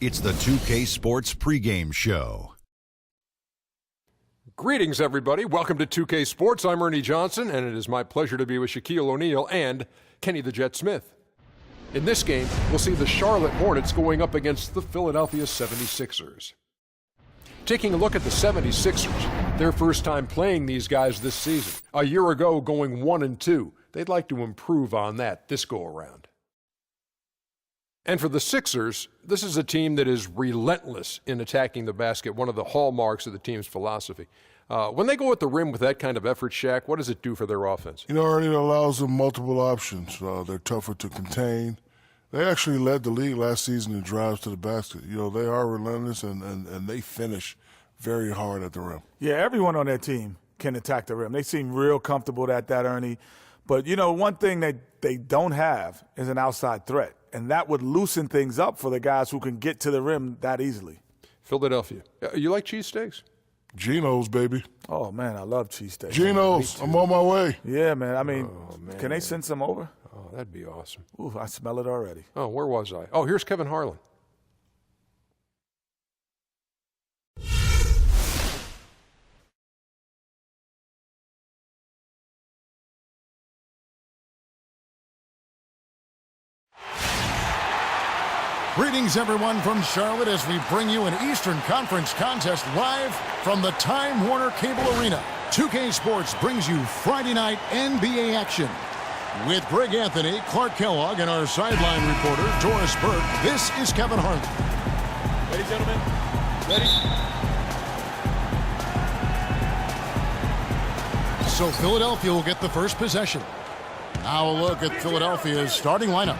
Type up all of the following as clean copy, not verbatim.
It's the 2K Sports pregame show. Greetings, everybody. Welcome to 2K Sports. I'm Ernie Johnson, and it is my pleasure to be with Shaquille O'Neal and Kenny the Jet Smith. In this game, we'll see the Charlotte Hornets going up against the Philadelphia 76ers. Taking a look at the 76ers, their first time playing these guys this season. A year ago, going 1-2. They'd like to improve on that this go-around. And for the Sixers, this is a team that is relentless in attacking the basket, one of the hallmarks of the team's philosophy. When they go at the rim with that kind of effort, Shaq, what does it do for their offense? You know, Ernie, it allows them multiple options. They're tougher to contain. They actually led the league last season in drives to the basket. You know, they are relentless, and they finish very hard at the rim. Yeah, everyone on that team can attack the rim. They seem real comfortable at that, Ernie. But, you know, one thing they don't have is an outside threat. And that would loosen things up for the guys who can get to the rim that easily. Philadelphia. You like cheesesteaks? Geno's, baby. Oh, man, I love cheesesteaks. Geno's. I'm on my way. Yeah, man. I mean, can they send some over? Oh, that'd be awesome. Ooh, I smell it already. Oh, where was I? Oh, here's Kevin Harlan. Greetings, everyone, from Charlotte as we bring you an Eastern Conference contest live from the Time Warner Cable Arena. 2K Sports brings you Friday night NBA action. With Greg Anthony, Clark Kellogg, and our sideline reporter, Doris Burke, this is Kevin Harlan. Ready, gentlemen? Ready? So Philadelphia will get the first possession. Now a look at Philadelphia's starting lineup.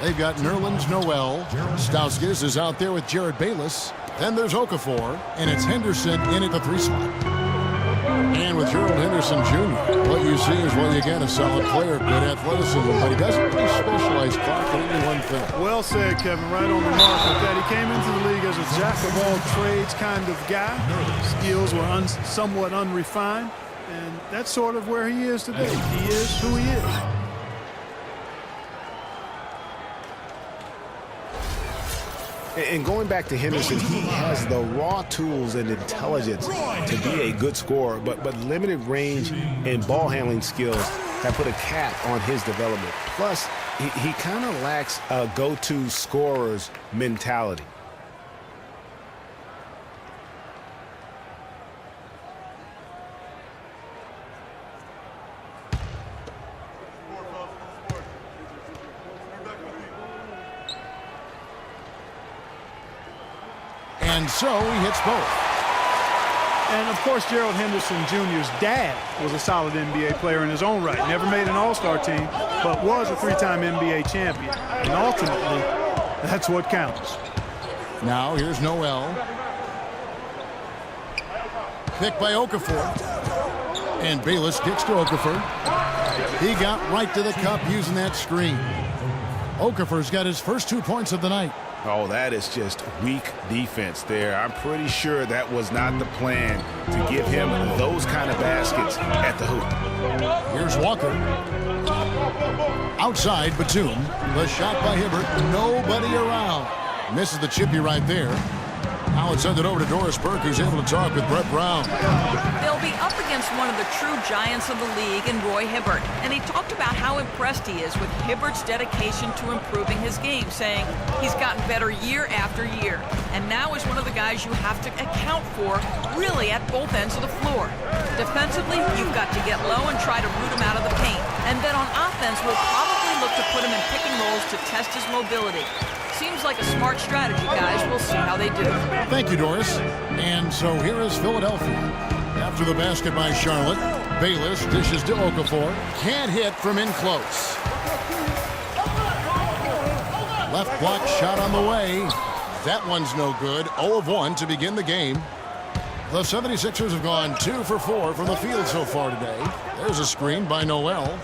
They've got Nerlens Noel. Stauskas is out there with Jared Bayless. Then there's Okafor, and it's Henderson in at the 3 spot. And with Gerald Henderson Jr., what you see is what you get, a solid player, good athleticism, but he doesn't really specialize, Clark, in any one thing. Well said, Kevin. Right on the mark with that. He came into the league as a jack-of-all-trades kind of guy. Skills were somewhat unrefined, and that's sort of where he is today. He is who he is. And going back to Henderson, he has the raw tools and intelligence to be a good scorer, but limited range and ball handling skills have put a cap on his development. Plus, he kind of lacks a go-to scorer's mentality. And so he hits both. And, of course, Gerald Henderson Jr.'s dad was a solid NBA player in his own right. Never made an all-star team, but was a 3-time NBA champion. And ultimately, that's what counts. Now here's Noel. Picked by Okafor. And Bayless kicks to Okafor. He got right to the cup using that screen. Okafor's got his first 2 points of the night. Oh, that is just weak defense there. I'm pretty sure that was not the plan to give him those kind of baskets at the hoop. Here's Walker. Outside, Batum. The shot by Hibbert. Nobody around. Misses the chippy right there. Now it's sent it over to Doris Burke, who's able to talk with Brett Brown. They'll be up against one of the true giants of the league in Roy Hibbert, and he talked about how impressed he is with Hibbert's dedication to improving his game, saying he's gotten better year after year, and now is one of the guys you have to account for really at both ends of the floor. Defensively, you've got to get low and try to root him out of the paint, and then on offense, we'll probably look to put him in pick and rolls to test his mobility. Seems like a smart strategy, guys. We'll see how they do. Thank you, Doris. And so here is Philadelphia. After the basket by Charlotte, Bayless dishes to Okafor. Can't hit from in close. Left block shot on the way. That one's no good. 0 of 1 to begin the game. The 76ers have gone 2 for 4 from the field so far today. There's a screen by Noel.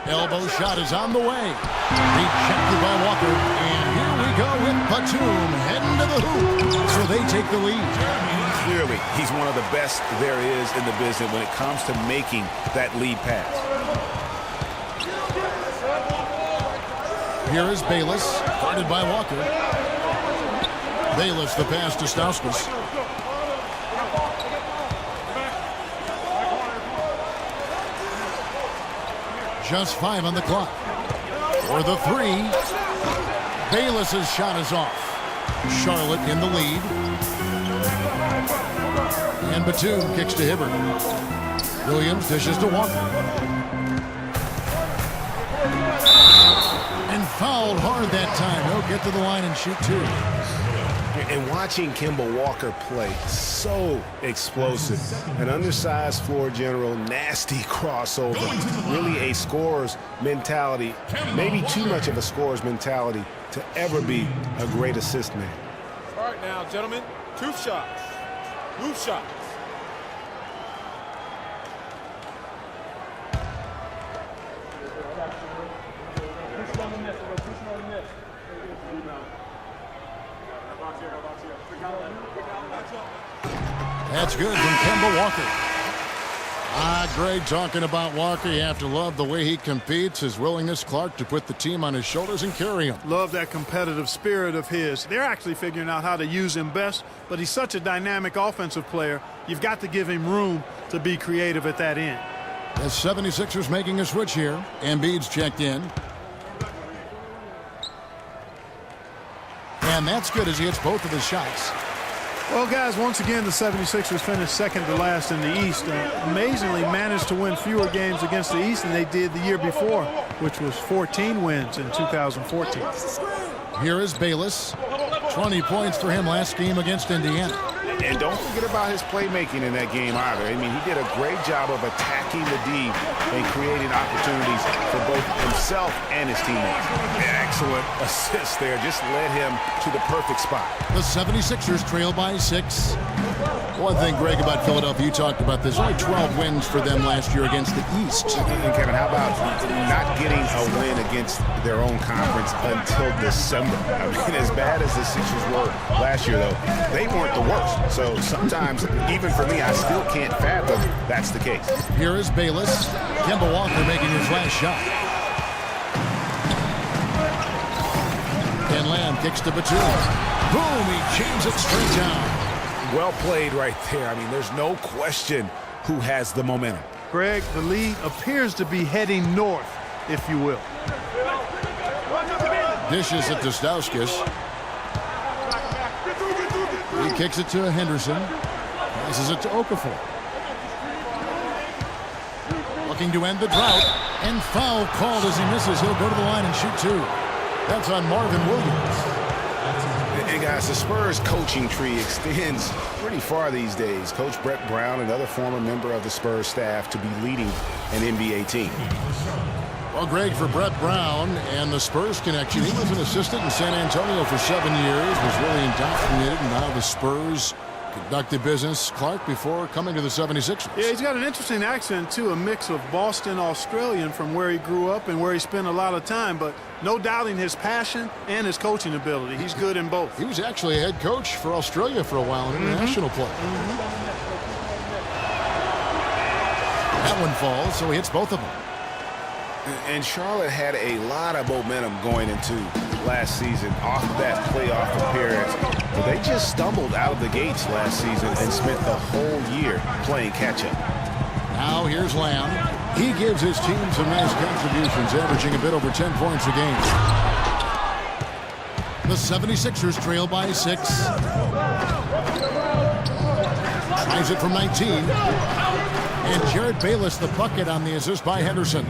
Elbow shot is on the way. Rejected by Walker. And here we go with Batum heading to the hoop. So they take the lead. Clearly, he's one of the best there is in the business when it comes to making that lead pass. Here is Bayless, guarded by Walker. Bayless, the pass to Stauskas. Just 5 on the clock. For the 3. Bayless's shot is off. Charlotte in the lead. And Batum kicks to Hibbert. Williams dishes to Walker. And fouled hard that time. He'll get to the line and shoot 2. And watching Kemba Walker play, so explosive. An undersized floor general, nasty crossover. Really a scorer's mentality, maybe too much of a scorer's mentality to ever be a great assist man. All right now, gentlemen, 2 shots. Move shots. That's good from Kemba Walker. Greg talking about Walker. You have to love the way he competes, his willingness, Clark, to put the team on his shoulders and carry him. Love that competitive spirit of his. They're actually figuring out how to use him best, but he's such a dynamic offensive player. You've got to give him room to be creative at that end. The 76ers making a switch here. Embiid's checked in. And that's good as he hits both of his shots. Well, guys, once again, the 76ers finished second to last in the East. Amazingly managed to win fewer games against the East than they did the year before, which was 14 wins in 2014. Here is Bayless. 20 points for him last game against Indiana. And don't forget about his playmaking in that game either. I mean, he did a great job of attacking the D and creating opportunities for both himself and his teammates. Excellent assist there. Just led him to the perfect spot. The 76ers trail by 6. One thing, Greg, about Philadelphia, you talked about this. Only 12 wins for them last year against the East. And Kevin, how about not getting a win against their own conference until December? I mean, as bad as the Sixers were last year, though, they weren't the worst. So sometimes, even for me, I still can't fathom that's the case. Here is Bayless. Kemba Walker making his last shot. And Lamb kicks to Batum. Boom, he jams it straight down. Well played right there. I mean, there's no question who has the momentum. Greg, the lead appears to be heading north, if you will. Dishes it to Stauskas. He kicks it to Henderson. Passes it to Okafor. Looking to end the drought. And foul called as he misses. He'll go to the line and shoot 2. That's on Marvin Williams. And guys, the Spurs coaching tree extends pretty far these days. Coach Brett Brown, another former member of the Spurs staff, to be leading an NBA team. Well, Greg, for Brett Brown and the Spurs connection, he was an assistant in San Antonio for 7 years, was really indoctrinated in how the Spurs conducted business, Clark, before coming to the 76ers. Yeah, he's got an interesting accent, too, a mix of Boston Australian from where he grew up and where he spent a lot of time, but no doubting his passion and his coaching ability. He's good in both. He was actually a head coach for Australia for a while in international play. That one falls, so he hits both of them. And Charlotte had a lot of momentum going into last season off that playoff appearance. But they just stumbled out of the gates last season and spent the whole year playing catch-up. Now here's Lamb. He gives his team some nice contributions, averaging a bit over 10 points a game. The 76ers trail by 6. Tries it from 19. And Jared Bayless the bucket on the assist by Henderson.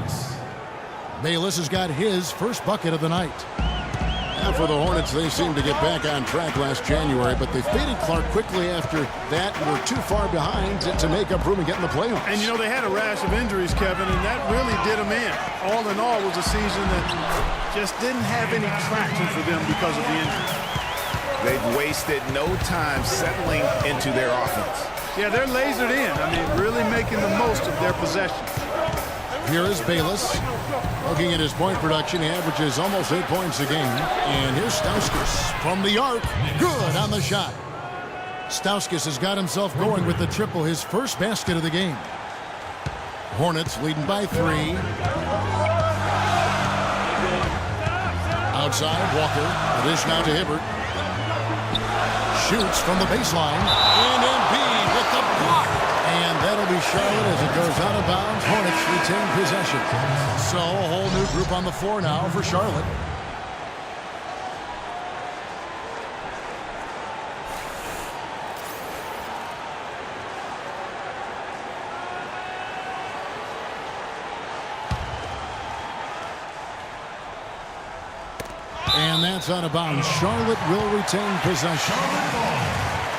Bayless has got his first bucket of the night. Now for the Hornets, they seem to get back on track last January, but they faded Clark quickly after that and were too far behind to make up room and get in the playoffs. And, you know, they had a rash of injuries, Kevin, and that really did them in. All in all, was a season that just didn't have any traction for them because of the injuries. They've wasted no time settling into their offense. Yeah, they're lasered in. I mean, really making the most of their possessions. Here is Bayless. Looking at his point production, he averages almost 8 points a game. And here's Stauskas from the arc. Good on the shot. Stauskas has got himself going with the triple, his first basket of the game. Hornets leading by 3. Outside, Walker. It is now to Hibbert. Shoots from the baseline. And Embiid with the block. And that'll be Charlotte as it goes out of bounds. Hornets retain possession. So a whole new group on the floor now for Charlotte. And that's out of bounds. Charlotte will retain possession.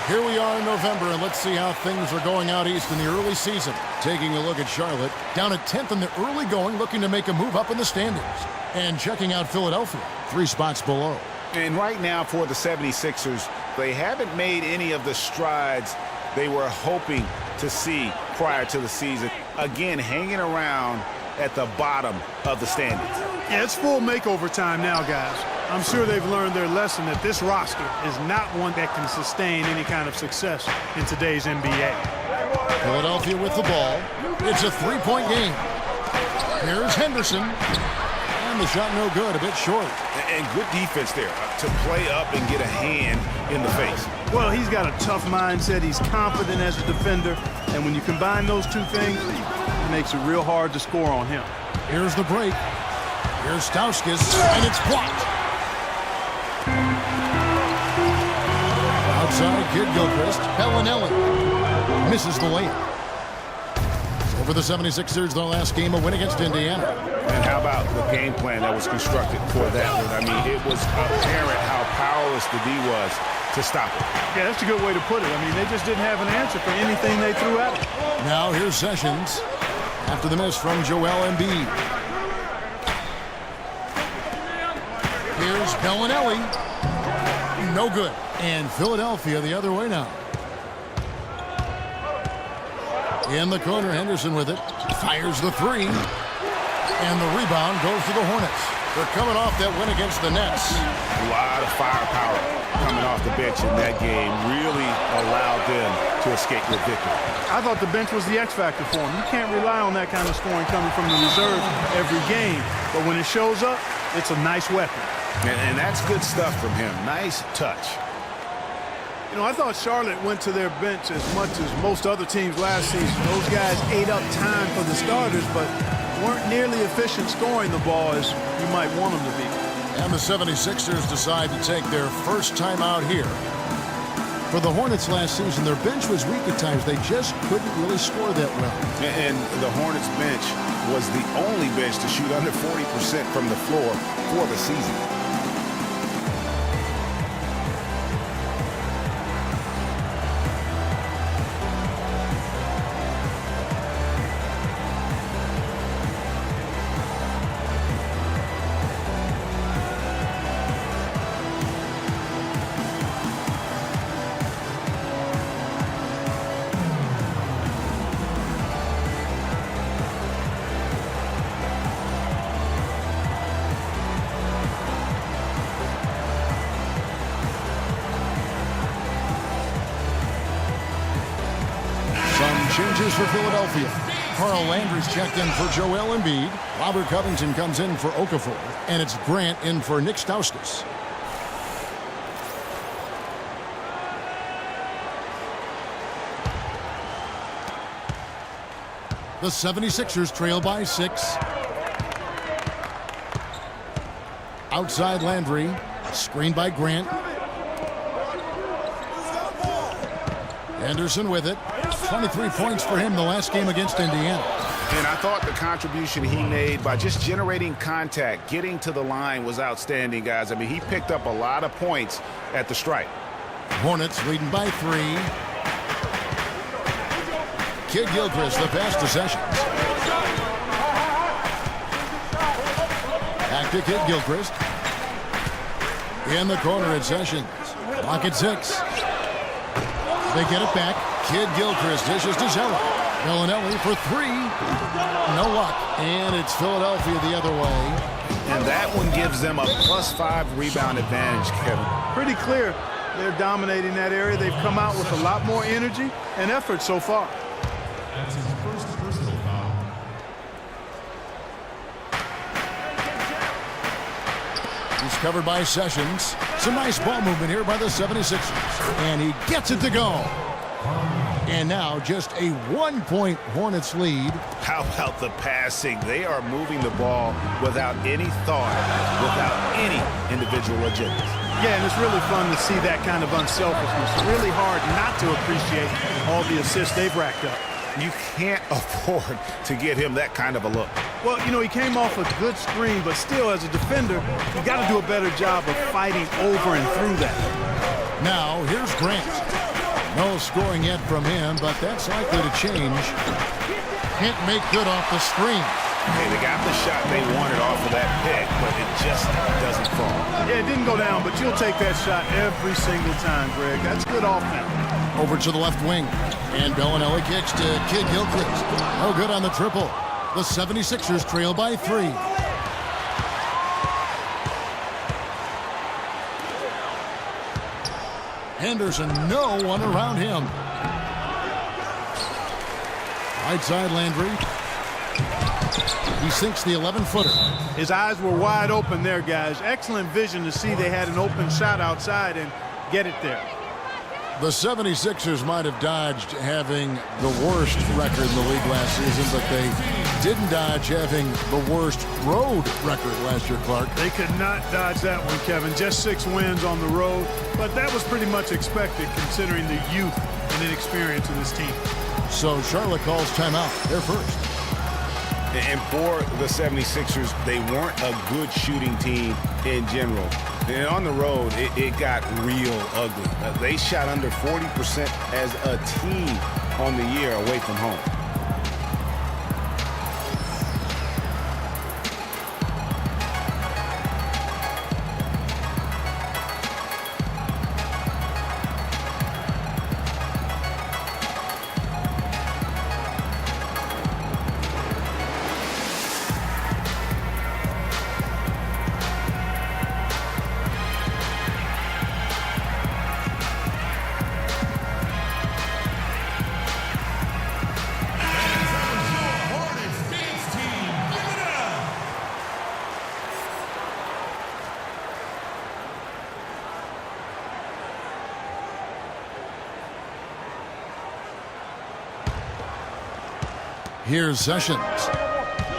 Here we are in November, and let's see how things are going out east in the early season. Taking a look at Charlotte, down at 10th in the early going, looking to make a move up in the standings. And checking out Philadelphia, 3 spots below. And right now for the 76ers, they haven't made any of the strides they were hoping to see prior to the season. Again, hanging around at the bottom of the standings. Yeah, it's full makeover time now, guys. I'm sure they've learned their lesson that this roster is not one that can sustain any kind of success in today's NBA. Philadelphia with the ball. It's a 3-point game. Here's Henderson. And the shot no good, a bit short. And good defense there to play up and get a hand in the face. Well, he's got a tough mindset. He's confident as a defender. And when you combine those two things, it makes it real hard to score on him. Here's the break. Here's Stauskas, and it's blocked. Outside, Kid Gilchrist. Bellinelli misses the layup. So for the 76ers, their last game, a win against Indiana. And how about the game plan that was constructed for that one? I mean, it was apparent how powerless the D was to stop it. Yeah, that's a good way to put it. I mean, they just didn't have an answer for anything they threw at them. Now here's Sessions after the miss from Joel Embiid. Here's Bellinelli. No good. And Philadelphia the other way now. In the corner, Henderson with it. Fires the 3. And the rebound goes to the Hornets. They're coming off that win against the Nets. A lot of firepower coming off the bench in that game really allowed them to escape with victory. I thought the bench was the X factor for them. You can't rely on that kind of scoring coming from the reserves every game. But when it shows up, it's a nice weapon. And that's good stuff from him. Nice touch. You know, I thought Charlotte went to their bench as much as most other teams last season. Those guys ate up time for the starters, but weren't nearly efficient scoring the ball as you might want them to be. And the 76ers decide to take their first time out here. For the Hornets last season, their bench was weak at times. They just couldn't really score that well. And the Hornets bench was the only bench to shoot under 40% from the floor for the season. Changes for Philadelphia. Carl Landry's checked in for Joel Embiid. Robert Covington comes in for Okafor. And it's Grant in for Nick Stauskas. The 76ers trail by 6. Outside Landry. Screened by Grant. Anderson with it. 23 points for him the last game against Indiana. And I thought the contribution he made by just generating contact, getting to the line was outstanding, guys. I mean, he picked up a lot of points at the stripe. Hornets leading by 3. Kid Gilchrist, the pass to Sessions. Back to Kid Gilchrist. In the corner at Sessions. Clock at 6. They get it back. Kid Gilchrist dishes to Zeller. Bellinelli for 3. No luck. And it's Philadelphia the other way. And that one gives them a +5 rebound advantage, Kevin. Pretty clear they're dominating that area. They've come out with a lot more energy and effort so far. That's his first personal foul. He's covered by Sessions. Some nice ball movement here by the 76ers. And he gets it to go. And now just a 1-point Hornets lead. How about the passing? They are moving the ball without any thought, without any individual agendas. Yeah, and it's really fun to see that kind of unselfishness. Really hard not to appreciate all the assists they've racked up. You can't afford to get him that kind of a look. Well, you know, he came off a good screen, but still, as a defender, you got to do a better job of fighting over and through that. Now, here's Grant. No scoring yet from him, but that's likely to change. Can't make good off the screen. Hey, they got the shot they wanted off of that pick, but it just doesn't fall. Yeah, it didn't go down, but you'll take that shot every single time, Greg. That's good offense. Over to the left wing. And Bellinelli kicks to Kid Gilchrist. No good on the triple. The 76ers trail by 3. Henderson, no one around him. Right side, Landry. He sinks the 11-footer. His eyes were wide open there, guys. Excellent vision to see they had an open shot outside and get it there. The 76ers might have dodged having the worst record in the league last season, but they didn't dodge having the worst road record last year, Clark. They could not dodge that one, Kevin. Just 6 wins on the road, but that was pretty much expected considering the youth and inexperience of this team. So Charlotte calls timeout. They're first. And for the 76ers, they weren't a good shooting team in general. And on the road, it got real ugly. They shot under 40% as a team on the year away from home. Here's Sessions.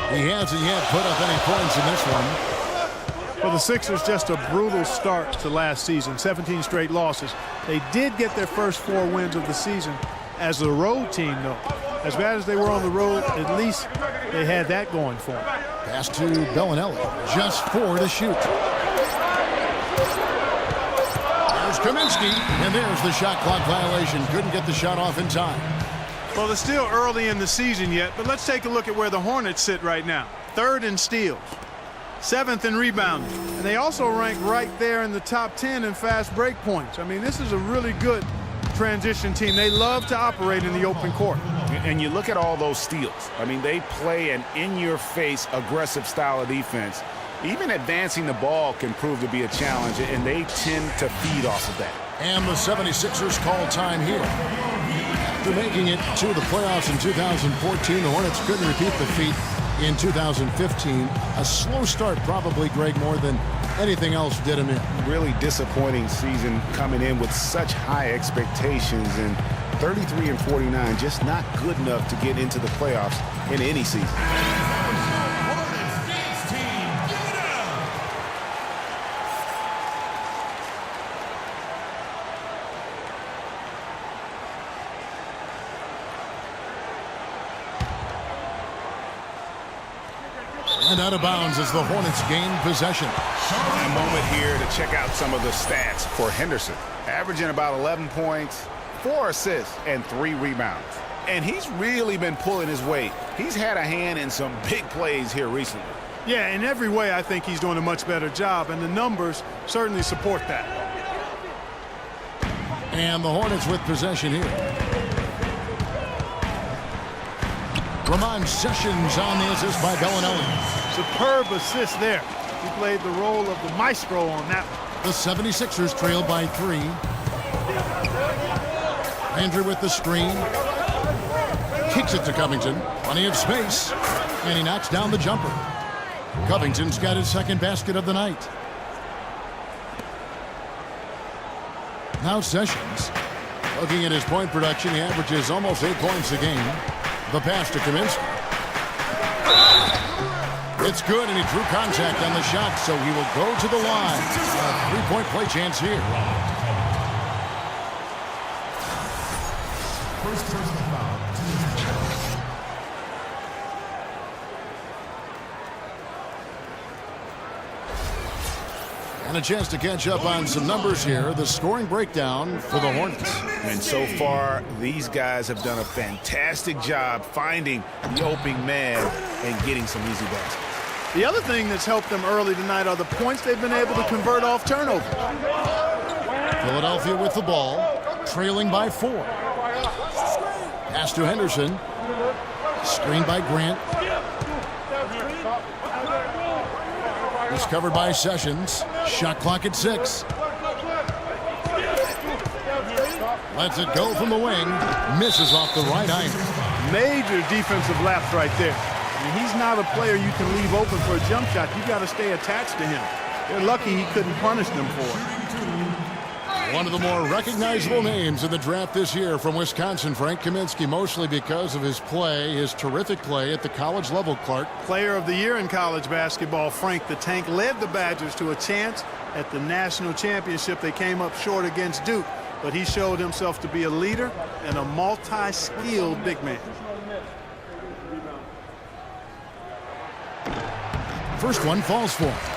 He hasn't yet put up any points in this one. Well, the Sixers just a brutal start to last season, 17 straight losses. They did get their first 4 wins of the season as a road team, though. As bad as they were on the road, at least they had that going for them. Pass to Bellinelli. Just 4 to shoot. There's Kaminsky, and there's the shot clock violation. Couldn't get the shot off in time. Well, it's still early in the season yet, but let's take a look at where the Hornets sit right now. 3rd in steals, 7th in rebounding, and they also rank right there in the top 10 in fast break points. I mean, this is a really good transition team. They love to operate in the open court. And you look at all those steals. I mean, they play an in-your-face, aggressive style of defense. Even advancing the ball can prove to be a challenge, and they tend to feed off of that. And the 76ers call time here. After making it to the playoffs in 2014, the Hornets couldn't repeat the feat in 2015. A slow start probably, Greg, more than anything else did him in. Really disappointing season coming in with such high expectations, and 33 and 49 just not good enough to get into the playoffs in any season. And out of bounds as the Hornets gain possession. A moment here to check out some of the stats for Henderson. Averaging about 11 points, 4 assists, and 3 rebounds. And he's really been pulling his weight. He's had a hand in some big plays here recently. Yeah, in every way, I think he's doing a much better job, and the numbers certainly support that. And the Hornets with possession here. Ramon Sessions on the assist by Bellinelli. Superb assist there. He played the role of the maestro on that one. The 76ers trail by 3. Andrew with the screen. Kicks it to Covington. Plenty of space. And he knocks down the jumper. Covington's got his 2nd basket of the night. Now Sessions. Looking at his point production, he averages almost 8 points a game. The pass to Kaminsky. It's good, and he drew contact on the shot, so he will go to the line. A three-point play chance here. First personal foul. And a chance to catch up on some numbers here. The scoring breakdown for the Hornets. And so far, these guys have done a fantastic job finding the opening man and getting some easy baskets. The other thing that's helped them early tonight are the points they've been able to convert off turnover. Philadelphia with the ball, trailing by 4. Pass to Henderson. Screen by Grant. He's covered by Sessions. Shot clock at 6. Lets it go from the wing. Misses off the right iron. Major defensive lapse right there. I mean, he's not a player you can leave open for a jump shot. You got to stay attached to him. They're lucky he couldn't punish them for it. One of the more recognizable names in the draft this year from Wisconsin, Frank Kaminsky, mostly because of his play, his terrific play at the college level, Clark. Player of the year in college basketball, Frank the Tank led the Badgers to a chance at the national championship. They came up short against Duke, but he showed himself to be a leader and a multi-skilled big man. First one falls for him.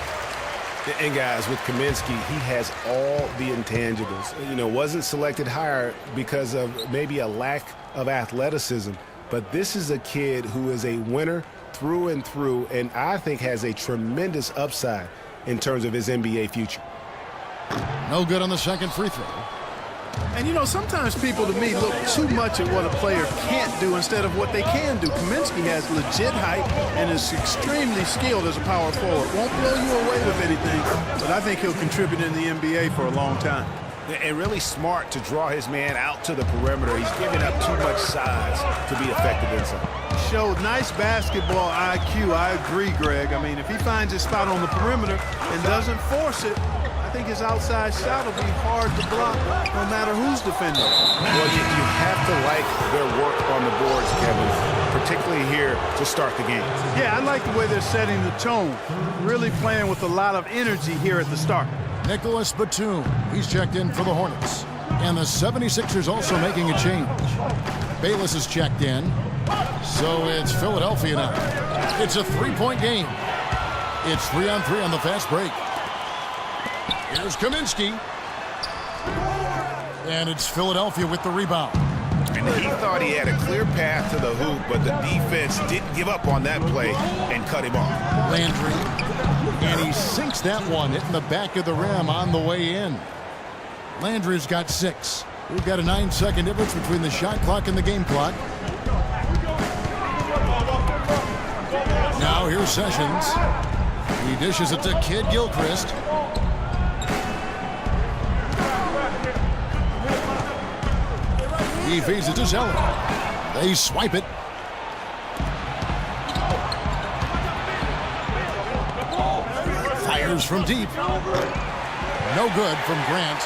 And guys, with Kaminsky, he has all the intangibles. You know, wasn't selected higher because of maybe a lack of athleticism, but this is a kid who is a winner through and through, and I think has a tremendous upside in terms of his NBA future. No good on the second free throw. And, you know, sometimes people, to me, look too much at what a player can't do instead of what they can do. Kaminsky has legit height and is extremely skilled as a power forward. Won't blow you away with anything, but I think he'll contribute in the NBA for a long time. And really smart to draw his man out to the perimeter. He's giving up too much size to be effective inside. Showed nice basketball IQ. I agree, Greg. I mean, if he finds his spot on the perimeter and doesn't force it, I think his outside shot will be hard to block no matter who's defending. Well, you have to like their work on the boards, Kevin, particularly here to start the game. Yeah, I like the way they're setting the tone, really playing with a lot of energy here at the start. Nicholas Batum, he's checked in for the Hornets. And the 76ers also making a change. Bayless is checked in. So it's Philadelphia now. It's a three-point game. It's 3-on-3 on the fast break. Here's Kaminsky. And it's Philadelphia with the rebound. And he thought he had a clear path to the hoop, but the defense didn't give up on that play and cut him off. Landry. And he sinks that one, hitting the back of the rim on the way in. Landry's got 6. We've got a 9-second difference between the shot clock and the game clock. Now here's Sessions. He dishes it to Kid Gilchrist. He feeds it to Zeller. They swipe it. Fires from deep. No good from Grant.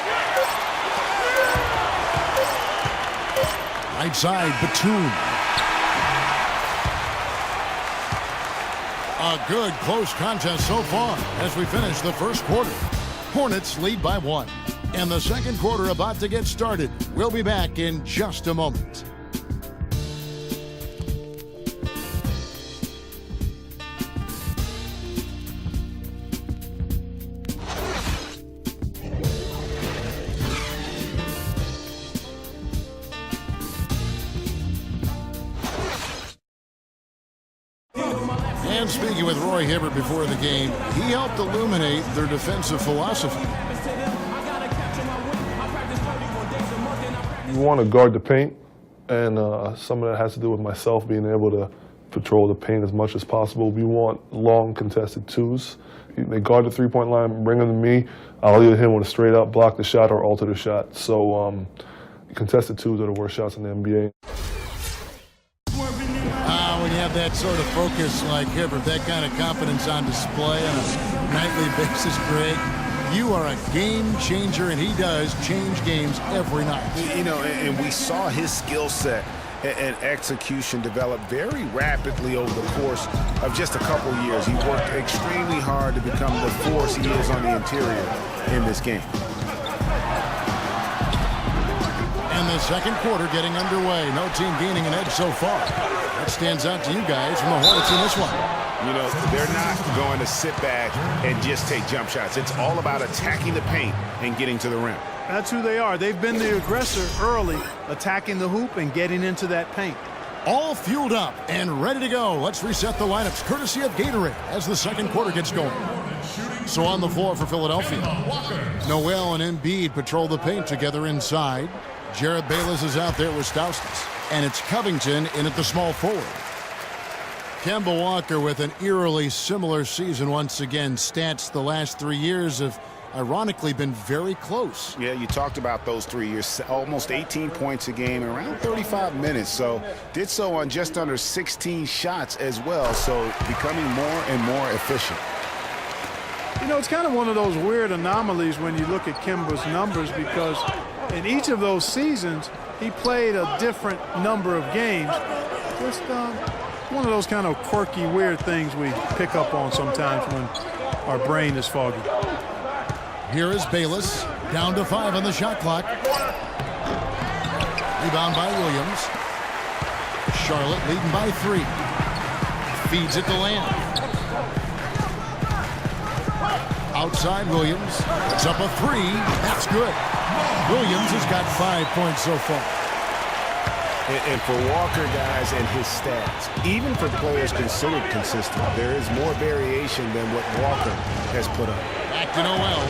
Right side, Batum. A good close contest so far as we finish the first quarter. Hornets lead by 1. And the second quarter about to get started. We'll be back in just a moment. And speaking with Roy Hibbert before the game, he helped illuminate their defensive philosophy. You want to guard the paint, and some of that has to do with myself being able to patrol the paint as much as possible. We want long contested twos. They guard the three-point line, bring them to me. I'll either hit him with a straight-up block the shot or alter the shot. So contested twos are the worst shots in the NBA. When you have that sort of focus like Hibbert, that kind of confidence on display on a nightly basis, Greg, You are a game changer, and he does change games every night. You know, and we saw his skill set and execution develop very rapidly over the course of just a couple years. He worked extremely hard to become the force he is on the interior in this game. And the second quarter getting underway. No team gaining an edge so far. What stands out to you guys from the Hornets in this one? You know, they're not going to sit back and just take jump shots. It's all about attacking the paint and getting to the rim. That's who they are. They've been the aggressor early, attacking the hoop and getting into that paint. All fueled up and ready to go. Let's reset the lineups courtesy of Gatorade as the second quarter gets going. So on the floor for Philadelphia, Noel and Embiid patrol the paint together inside. Jared Bayless is out there with Stauskas. And it's Covington in at the small forward. Kemba Walker with an eerily similar season once again. Stats the last 3 years have ironically been very close. Yeah, you talked about those 3 years. Almost 18 points a game, around 35 minutes. So did so on just under 16 shots as well. So becoming more and more efficient. You know, it's kind of one of those weird anomalies when you look at Kemba's numbers, because in each of those seasons, he played a different number of games. Just one of those kind of quirky, weird things we pick up on sometimes when our brain is foggy. Here is Bayless, down to 5 on the shot clock. Rebound by Williams. Charlotte leading by 3. Feeds it to Lamb. Outside Williams. It's up a 3. That's good. Williams has got 5 points so far. And for Walker, guys, and his stats, even for players considered consistent, there is more variation than what Walker has put up. Back to Noel.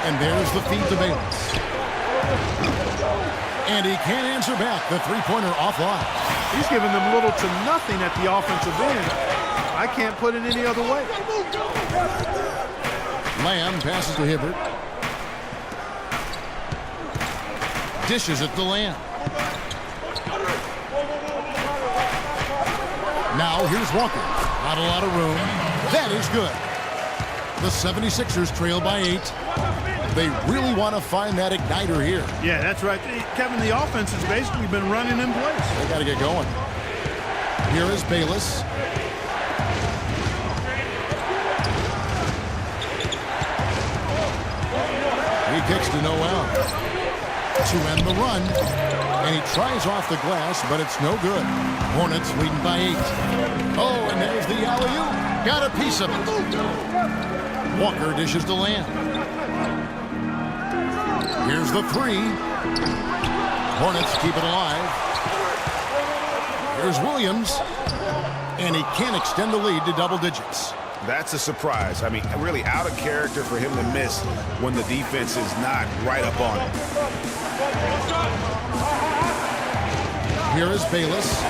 And there's the feed to Bayless. And he can't answer back. The three-pointer offline. He's giving them little to nothing at the offensive end. I can't put it any other way. Lamb passes to Hibbert. Dishes it to Lamb. Now here's Walker. Not a lot of room. That is good. The 76ers trail by 8. They really want to find that igniter here. Yeah, that's right. Kevin, the offense has basically been running in place. They got to get going. Here is Bayless. He kicks to Noel to end the run, and he tries off the glass, but it's no good. Hornets leading by 8. Oh, and there's the alley-oop. Got a piece of it. Walker dishes to Lamb. Here's the 3. Hornets keep it alive. Here's Williams, and he can't extend the lead to double digits. That's a surprise. I mean, really out of character for him to miss when the defense is not right up on him. Here is Bayless.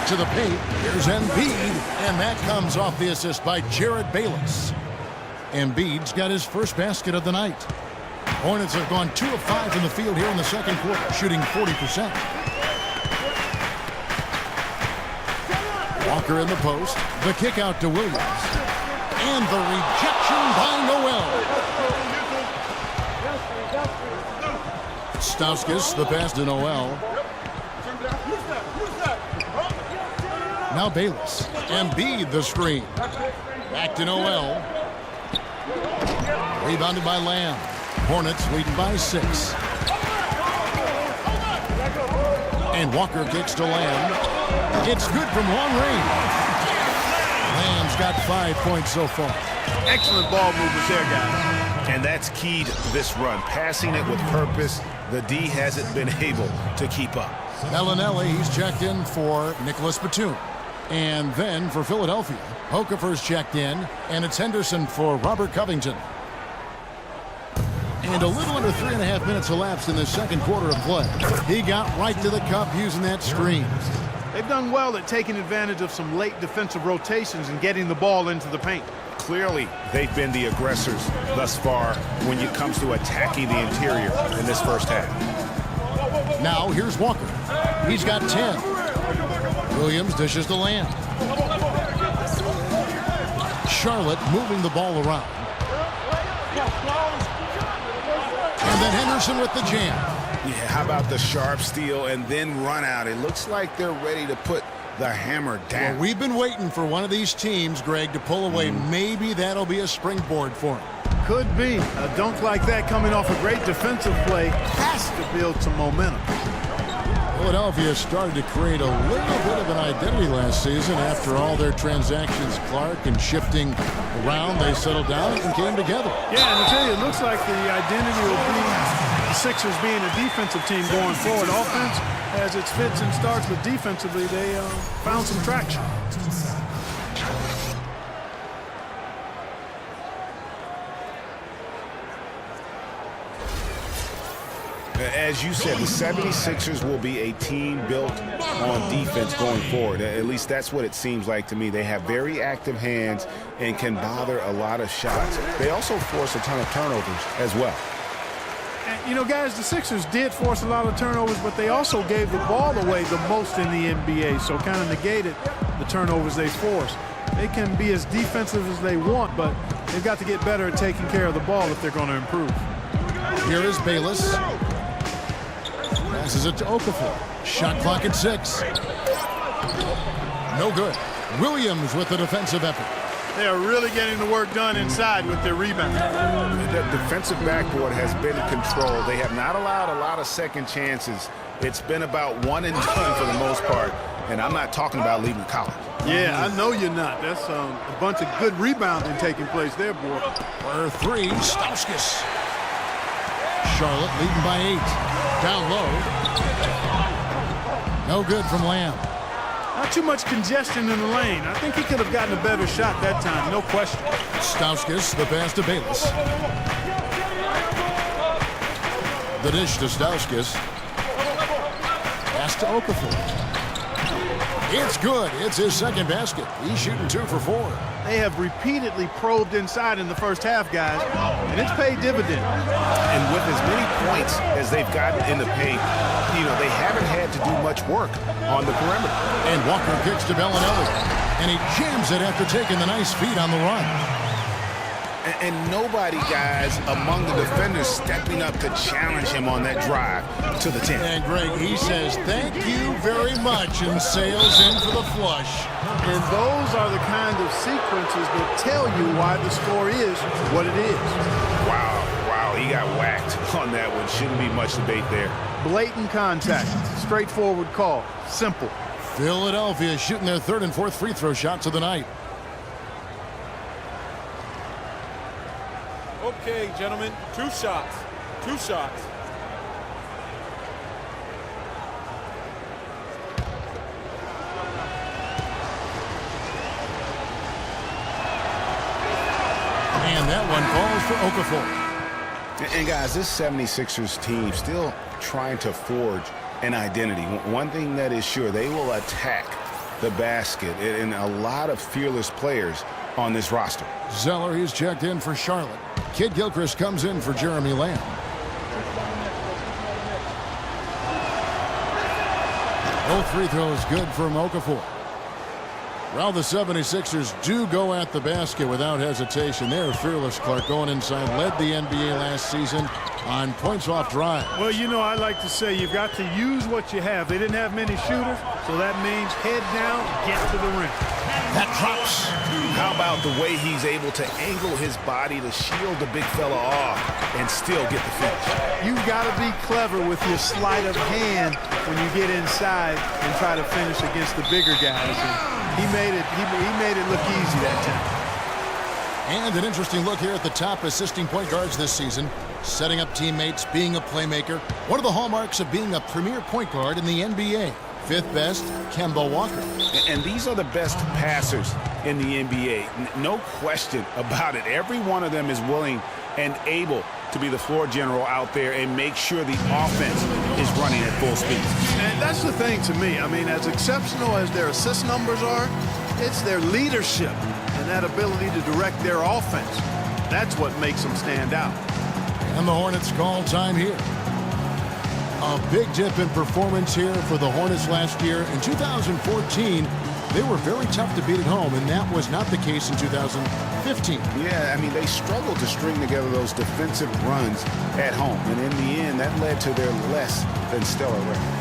To the paint. Here's Embiid, and that comes off the assist by Jared Bayless. Embiid's got his first basket of the night. Hornets have gone 2 of 5 from the field here in the second quarter, shooting 40%. Walker in the post. The kick out to Williams. And the rejection by Noel. Stauskas, the pass to Noel. Now Bayless. Embiid the screen. Back to Noel. Rebounded by Lamb. Hornets leading by 6. And Walker kicks to Lamb. It's good from long range. Lamb's got 5 points so far. Excellent ball movement there, guys. And that's key to this run. Passing it with purpose. The D hasn't been able to keep up. Bellinelli, he's checked in for Nicholas Batum. And then for Philadelphia, Okafor's checked in, and it's Henderson for Robert Covington. And a little under 3.5 minutes elapsed in the second quarter of play. He got right to the cup using that screen. They've done well at taking advantage of some late defensive rotations and getting the ball into the paint. Clearly, they've been the aggressors thus far when it comes to attacking the interior in this first half. Now here's Walker. He's got 10. Williams dishes to Lamb. Charlotte moving the ball around. And then Henderson with the jam. Yeah, how about the sharp steal and then run out? It looks like they're ready to put the hammer down. Well, we've been waiting for one of these teams, Greg, to pull away. Maybe that'll be a springboard for them. Could be. A dunk like that coming off a great defensive play has to build some momentum. Philadelphia started to create a little bit of an identity last season after all their transactions, Clark, and shifting around. They settled down and came together. Yeah, and I tell you, it looks like the identity will be the Sixers being a defensive team going forward. Offense, as it fits and starts, but defensively, they found some traction. As you said, the 76ers will be a team built on defense going forward. At least that's what it seems like to me. They have very active hands and can bother a lot of shots. They also force a ton of turnovers as well. And, you know, guys, the Sixers did force a lot of turnovers, but they also gave the ball away the most in the NBA, so kind of negated the turnovers they forced. They can be as defensive as they want, but they've got to get better at taking care of the ball if they're going to improve. Here is Bayless. Passes it to Okafor. Shot clock at 6. No good. Williams with the defensive effort. They are really getting the work done inside with their rebound. The defensive backboard has been controlled. They have not allowed a lot of second chances. It's been about one and done for the most part, and I'm not talking about leaving college. Yeah, I know you're not. That's a bunch of good rebounding taking place there, boy. For 3, Stauskas. Charlotte leading by 8. Down low. No good from Lamb. Not too much congestion in the lane. I think he could have gotten a better shot that time, no question. Stauskas, the pass to Bayless. The dish to Stauskas. Pass to Okafor. It's good. It's his second basket. He's shooting 2 for 4. They have repeatedly probed inside in the first half, guys, and it's paid dividends. And with as many points as they've gotten in the paint, you know, they haven't had to do much work on the perimeter. And Walker kicks to Bellinelli, and he jams it after taking the nice feed on the run. And nobody, guys, among the defenders stepping up to challenge him on that drive to the 10. And Greg, he says, thank you very much, and sails in for the flush. And those are the kind of sequences that tell you why the score is what it is. Wow, he got whacked on that one. Shouldn't be much debate there. Blatant contact, straightforward call, simple. Philadelphia shooting their 3rd and 4th free throw shots of the night. Okay, gentlemen, 2 shots. 2 shots. And that one falls for Okafor. And guys, this 76ers team still trying to forge an identity. One thing that is sure, they will attack the basket, and a lot of fearless players on this roster. Zeller, he's checked in for Charlotte. Kid Gilchrist comes in for Jeremy Lamb. Both free throws good from Okafor. Well, the 76ers do go at the basket without hesitation. They're fearless, Clark, going inside. Led the NBA last season on points off drive. Well, you know, I like to say you've got to use what you have. They didn't have many shooters, so that means head down, get to the rim. That drops. How about the way he's able to angle his body to shield the big fella off and still get the finish? You've got to be clever with your sleight of hand when you get inside and try to finish against the bigger guys. And he made it look easy that time. And an interesting look here at the top assisting point guards this season. Setting up teammates, being a playmaker. One of the hallmarks of being a premier point guard in the NBA. 5th best, Kemba Walker. And these are the best passers in the NBA. No question about it. Every one of them is willing and able to be the floor general out there and make sure the offense is running at full speed. And that's the thing to me. I mean, as exceptional as their assist numbers are, it's their leadership and that ability to direct their offense. That's what makes them stand out. And the Hornets call time here. A big dip in performance here for the Hornets last year. In 2014, they were very tough to beat at home, and that was not the case in 2015. Yeah, I mean, they struggled to string together those defensive runs at home, and in the end, that led to their less than stellar record.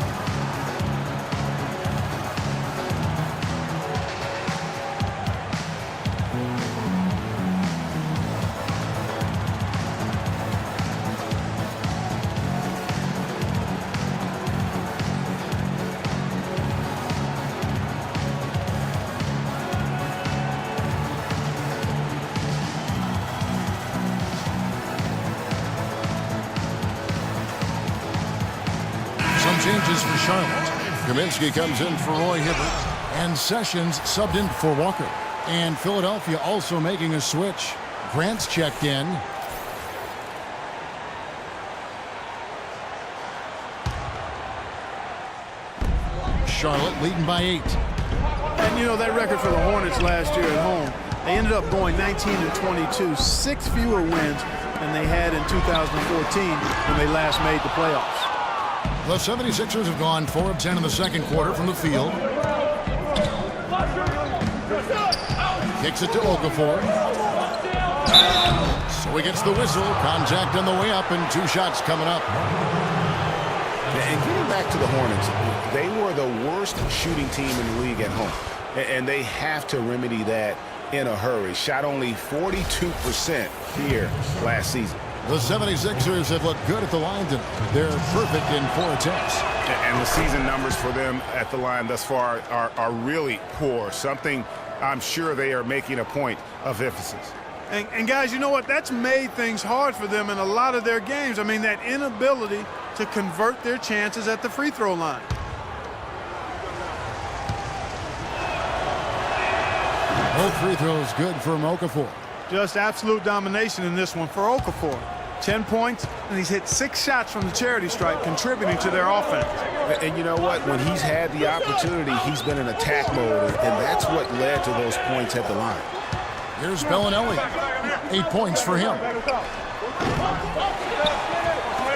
Changes for Charlotte. Kaminsky comes in for Roy Hibbert, and Sessions subbed in for Walker. And Philadelphia also making a switch. Grant's checked in. Charlotte leading by 8. And you know, that record for the Hornets last year at home, they ended up going 19-22, 6 fewer wins than they had in 2014 when they last made the playoffs. The 76ers have gone 4 of 10 in the second quarter from the field. Kicks it to Okafor. So he gets the whistle. Contact on the way up, and 2 shots coming up. And getting back to the Hornets, they were the worst shooting team in the league at home. And they have to remedy that in a hurry. Shot only 42% here last season. The 76ers have looked good at the line tonight. They're perfect in 4 attempts. And the season numbers for them at the line thus far are really poor. Something I'm sure they are making a point of emphasis. And guys, you know what? That's made things hard for them in a lot of their games. I mean, that inability to convert their chances at the free throw line. Both free throws good for Okafor. Just absolute domination in this one for Okafor. 10 points, and he's hit 6 shots from the charity stripe, contributing to their offense. And you know what? When he's had the opportunity, he's been in attack mode, and that's what led to those points at the line. Here's Bellinelli. 8 points for him.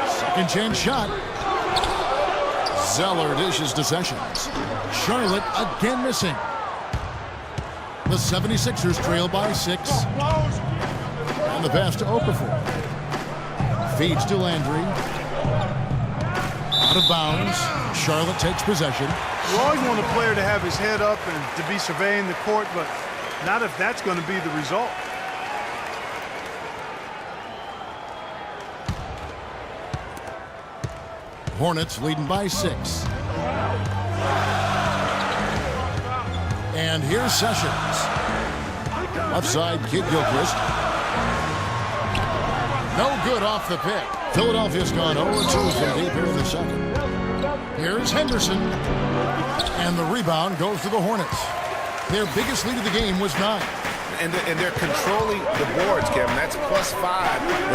Second chance shot. Zeller dishes to Sessions. Charlotte again missing. The 76ers trail by 6. And the pass to Okafor. Feeds to Landry. Out of bounds. Charlotte takes possession. You always want a player to have his head up and to be surveying the court, but not if that's going to be the result. Hornets leading by 6. And here's Sessions. Left side, Kid Gilchrist. No good off the pick. Philadelphia's gone 0-2 from deep here in the second. Here's Henderson. And the rebound goes to the Hornets. Their biggest lead of the game was 9. And they're controlling the boards, Kevin. That's +5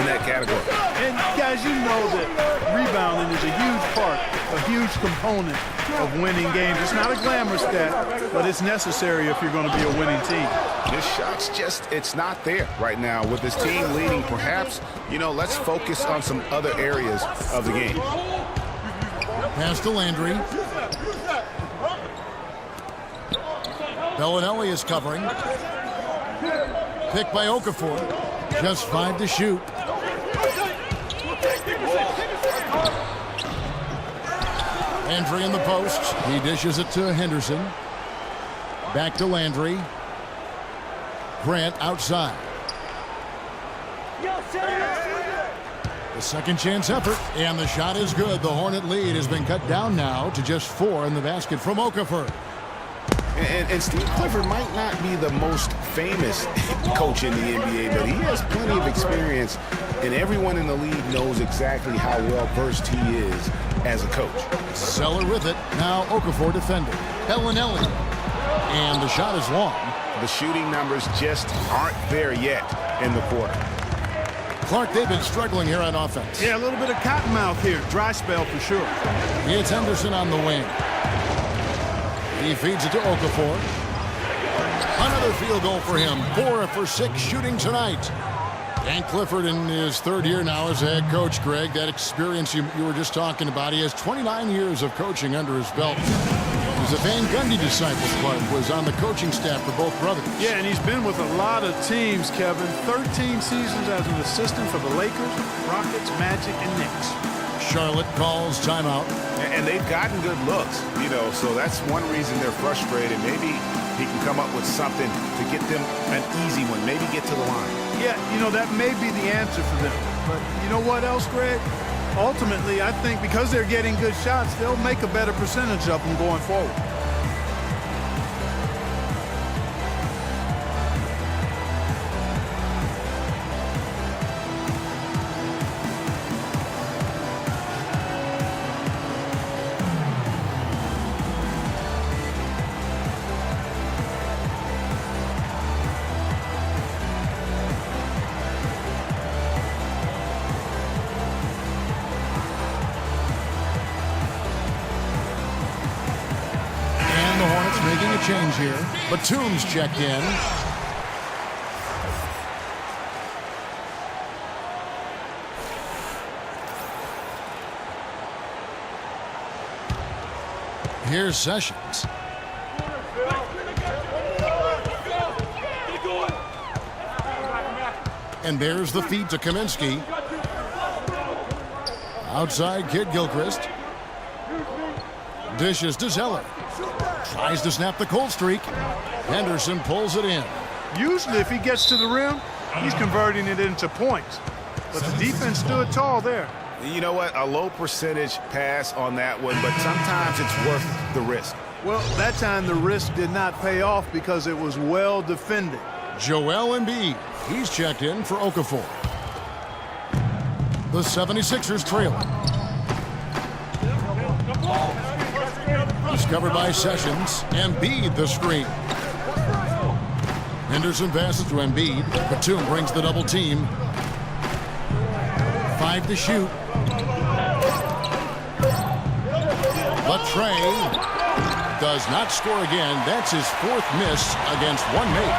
in that category. And guys, you know that rebounding is a huge part, a huge component of winning games. It's not a glamorous stat, but it's necessary if you're going to be a winning team. This shot's just, it's not there right now. With this team leading, perhaps, you know, let's focus on some other areas of the game. Pass to Landry. Bellinelli is covering. Picked by Okafor. Just 5 to shoot. Landry in the post. He dishes it to Henderson. Back to Landry. Grant outside. The second chance effort, and the shot is good. The Hornet lead has been cut down now to just 4 in the basket from Okafor. And Steve Clifford might not be the most famous coach in the NBA, but he has plenty of experience, and everyone in the league knows exactly how well-versed he is as a coach. Zeller with it. Now Okafor defending. Bellinelli. And the shot is long. The shooting numbers just aren't there yet in the quarter. Clark, they've been struggling here on offense. Yeah, a little bit of cottonmouth here. Dry spell for sure. It's Henderson on the wing. He feeds it to Okafor. Another field goal for him. 4 for 6 shooting tonight. And Clifford in his 3rd year now as a head coach, Greg. That experience you were just talking about. He has 29 years of coaching under his belt. He's a Van Gundy disciple. Clark was on the coaching staff for both brothers. Yeah, and he's been with a lot of teams, Kevin. 13 seasons as an assistant for the Lakers, Rockets, Magic, and Knicks. Charlotte calls timeout. And they've gotten good looks, you know, so that's one reason they're frustrated. Maybe he can come up with something to get them an easy one, maybe get to the line. Yeah, you know, that may be the answer for them. But you know what else, Greg? Ultimately, I think because they're getting good shots, they'll make a better percentage of them going forward. Making a change here. Batum's checked in. Here's Sessions. And there's the feed to Kaminsky. Outside Kid Gilchrist. Dishes to Zeller. Tries to snap the cold streak. Henderson pulls it in. Usually, if he gets to the rim, he's converting it into points. But the defense stood tall there. You know what? A low percentage pass on that one, but sometimes it's worth the risk. Well, that time the risk did not pay off because it was well defended. Joel Embiid. He's checked in for Okafor. The 76ers trail. Discovered by Sessions. Embiid the screen. Henderson passes to Embiid. Batum brings the double team. 5 to shoot. But Trey does not score again. That's his 4th miss against one mate.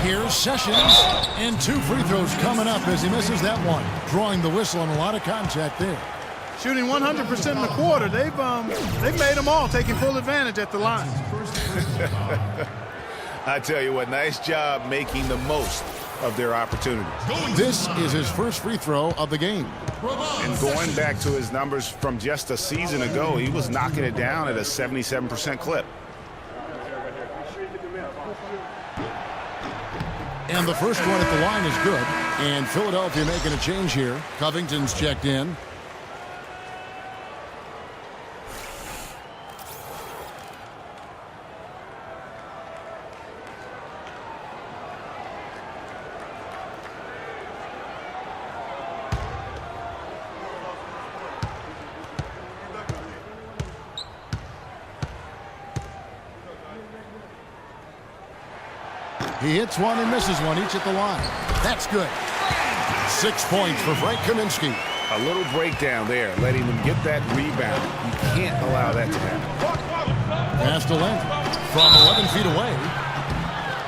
Here's Sessions, and 2 free throws coming up as he misses that one. Drawing the whistle and a lot of contact there. Shooting 100% in the quarter. They've made them all, taking full advantage at the line. I tell you what, nice job making the most of their opportunities. This is his first free throw of the game. And going back to his numbers from just a season ago, he was knocking it down at a 77% clip. And the first one at the line is good. And Philadelphia making a change here. Covington's checked in. He hits one and misses one, each at the line. That's good. 6 points for Frank Kaminsky. A little breakdown there, letting them get that rebound. You can't allow that to happen. Pass to Landry from 11 feet away.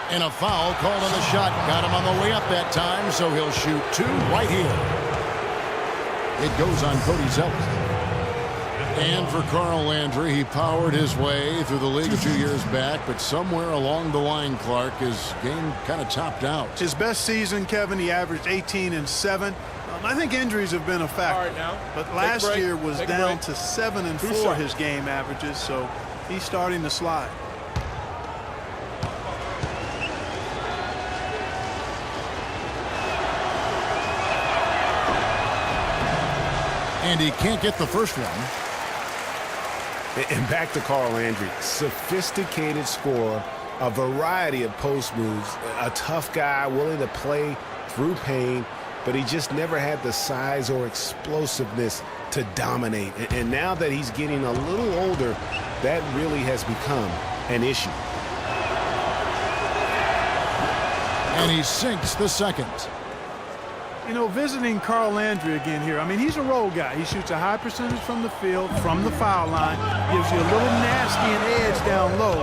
And a foul called on the shot. Got him on the way up that time, so he'll shoot 2 right here. It goes on Cody Zeller. And for Carl Landry, he powered his way through the league a few years back, but somewhere along the line, Clark, his game kind of topped out. His best season, Kevin, he averaged 18 and 7. I think injuries have been a factor. But last year was down to 7 and 4 his game averages, so he's starting to slide. And he can't get the first one. And back to Carl Landry, sophisticated scorer, a variety of post moves, a tough guy willing to play through pain, but he just never had the size or explosiveness to dominate. And now that he's getting a little older, that really has become an issue. And he sinks the second. You know, visiting Carl Landry again here, I mean, he's a role guy. He shoots a high percentage from the field, from the foul line, gives you a little nasty and edge down low,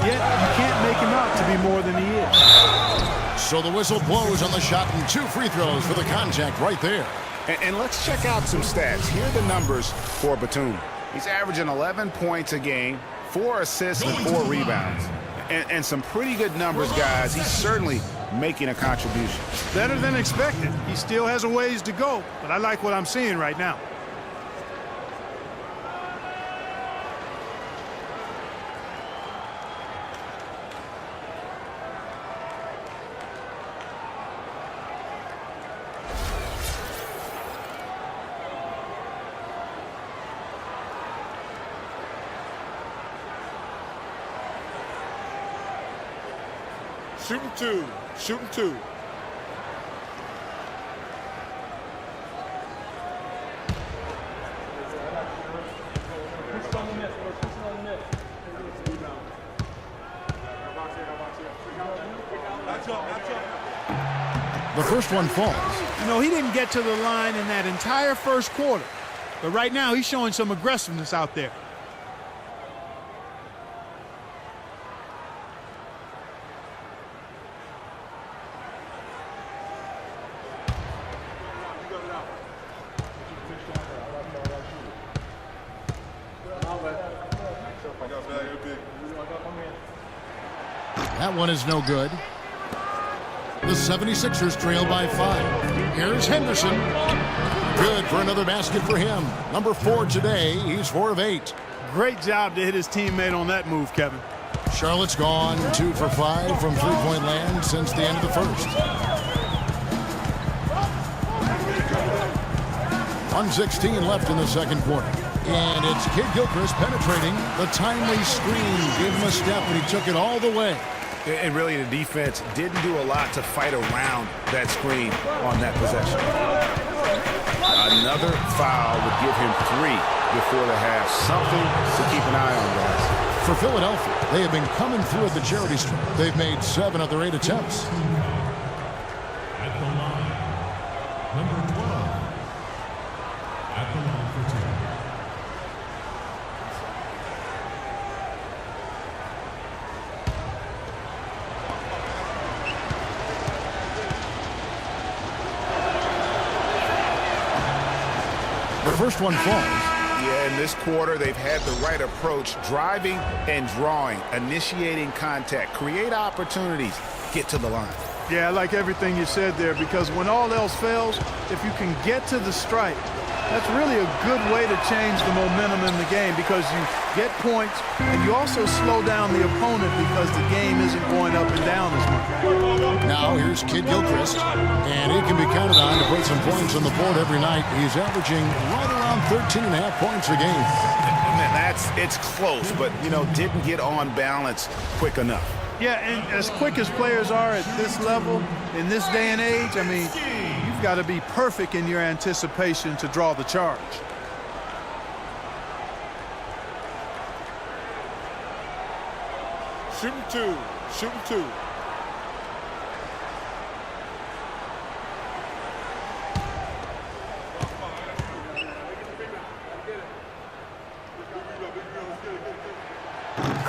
yet you can't make him out to be more than he is. So the whistle blows on the shot and 2 free throws for the contact right there. And let's check out some stats. Here are the numbers for Batum. He's averaging 11 points a game, 4 assists and 4 rebounds. And some pretty good numbers, guys. He's certainly making a contribution. Better than expected. He still has a ways to go, but I like what I'm seeing right now. Shooting two. Shooting two. The first one falls. You know, he didn't get to the line in that entire first quarter. But right now, he's showing some aggressiveness out there. That one is no good. The 76ers trail by 5. Here's Henderson. Good for another basket for him. Number 4 today. He's 4 of 8. Great job to hit his teammate on that move, Kevin. Charlotte's gone 2 for 5 from three-point land since the end of the first. 1:16 left in the second quarter. And it's Kid Gilchrist penetrating. The timely screen gave him a step, and he took it all the way. And really, the defense didn't do a lot to fight around that screen on that possession. Another foul would give him 3 before the half. Something to keep an eye on, guys. For Philadelphia, they have been coming through at the charity stripe. They've made 7 of their 8 attempts. At the line, number 12. At the line for 2. The first one falls. Yeah, in this quarter, they've had the right approach, driving and drawing, initiating contact, create opportunities, get to the line. Yeah, I like everything you said there, because when all else fails, if you can get to the stripe, that's really a good way to change the momentum in the game, because you get points and you also slow down the opponent because the game isn't going up and down as much. Now here's Kid Gilchrist, and he can be counted on to put some points on the board every night. He's averaging right around 13.5 points a game. Man, it's close, but, you know, didn't get on balance quick enough. Yeah, and as quick as players are at this level, in this day and age, I mean, you've got to be perfect in your anticipation to draw the charge. Shooting two. Shooting two.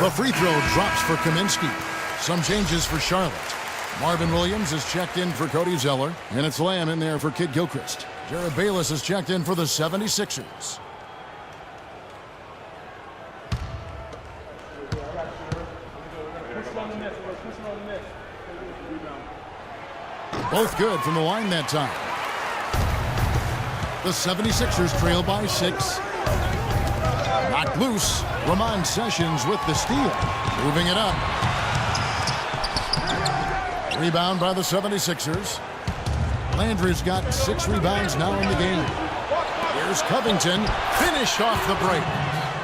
The free throw drops for Kaminsky. Some changes for Charlotte. Marvin Williams is checked in for Cody Zeller, and it's Lamb in there for Kid Gilchrist. Jared Bayless is checked in for the 76ers. Both good from the line that time. The 76ers trail by 6. Knocked loose. Ramon Sessions with the steal. Moving it up. Rebound by the 76ers. Landry's got 6 rebounds now in the game. Here's Covington. Finish off the break.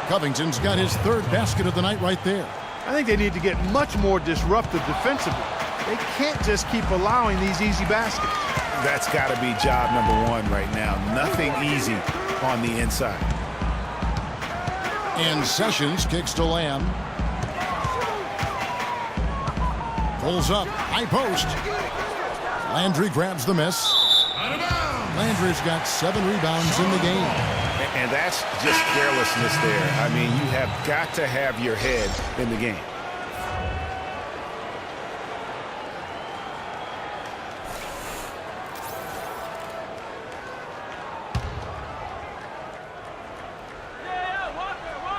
Covington's got his 3rd basket of the night right there. I think they need to get much more disruptive defensively. They can't just keep allowing these easy baskets. That's got to be job number 1 right now. Nothing easy on the inside. And Sessions kicks to Lamb. Pulls up, high post. Landry grabs the miss. Landry's got 7 rebounds in the game. And that's just carelessness there. I mean, you have got to have your head in the game.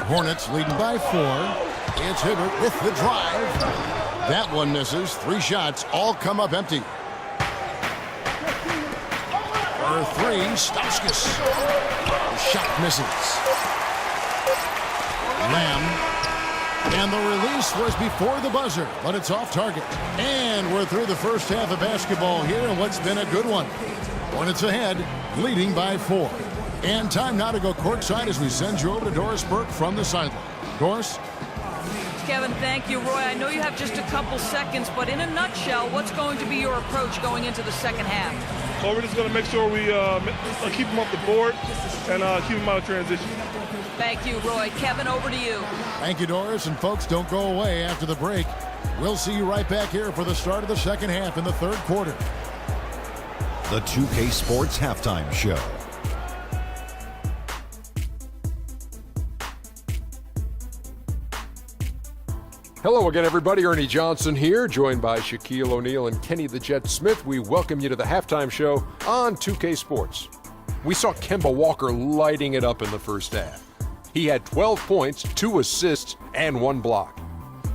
Hornets leading by 4. It's Hibbert with the drive. That one misses. 3 shots all come up empty. For 3, Stauskas. The shot misses. Lamb. And the release was before the buzzer, but it's off target. And we're through the first half of basketball here in what's been a good one. Hornets ahead, leading by 4. And time now to go courtside as we send you over to Doris Burke from the sideline. Doris? Kevin, thank you. Roy, I know you have just a couple seconds, but in a nutshell, what's going to be your approach going into the second half? So we're just going to make sure we keep them off the board and keep them out of transition. Thank you, Roy. Kevin, over to you. Thank you, Doris. And folks, don't go away after the break. We'll see you right back here for the start of the second half in the third quarter. The 2K Sports Halftime Show. Hello again, everybody. Ernie Johnson here, joined by Shaquille O'Neal and Kenny the Jet Smith. We welcome you to the halftime show on 2K Sports. We saw Kemba Walker lighting it up in the first half. He had 12 points, 2 assists, and 1 block.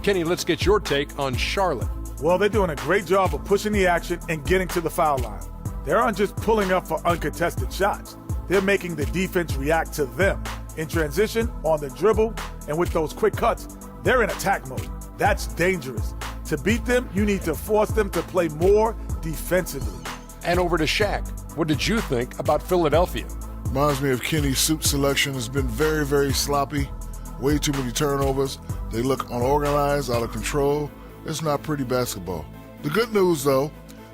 Kenny, let's get your take on Charlotte. Well, they're doing a great job of pushing the action and getting to the foul line. They aren't just pulling up for uncontested shots. They're making the defense react to them. In transition, on the dribble, and with those quick cuts, they're in attack mode. That's dangerous. To beat them, you need to force them to play more defensively. And over to Shaq. What did you think about Philadelphia? Reminds me of Kenny's suit selection. Has been very, very sloppy. Way too many turnovers. They look unorganized, out of control. It's not pretty basketball. The good news, though,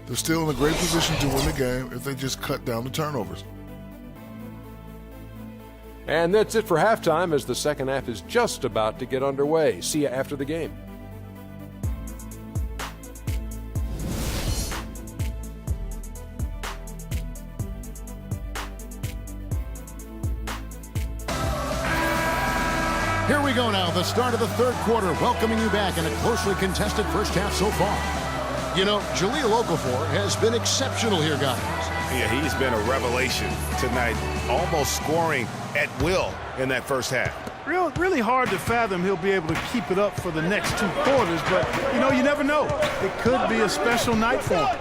they're still in a great position to win the game if they just cut down the turnovers. And that's it for halftime as the second half is just about to get underway. See you after the game. Here we go now, the start of the third quarter, welcoming you back in a closely contested first half so far. You know, Jahlil Okafor has been exceptional here, guys. Yeah, he's been a revelation tonight, almost scoring at will in that first half. Really hard to fathom he'll be able to keep it up for the next 2 quarters, but, you never know. It could be a special night for him.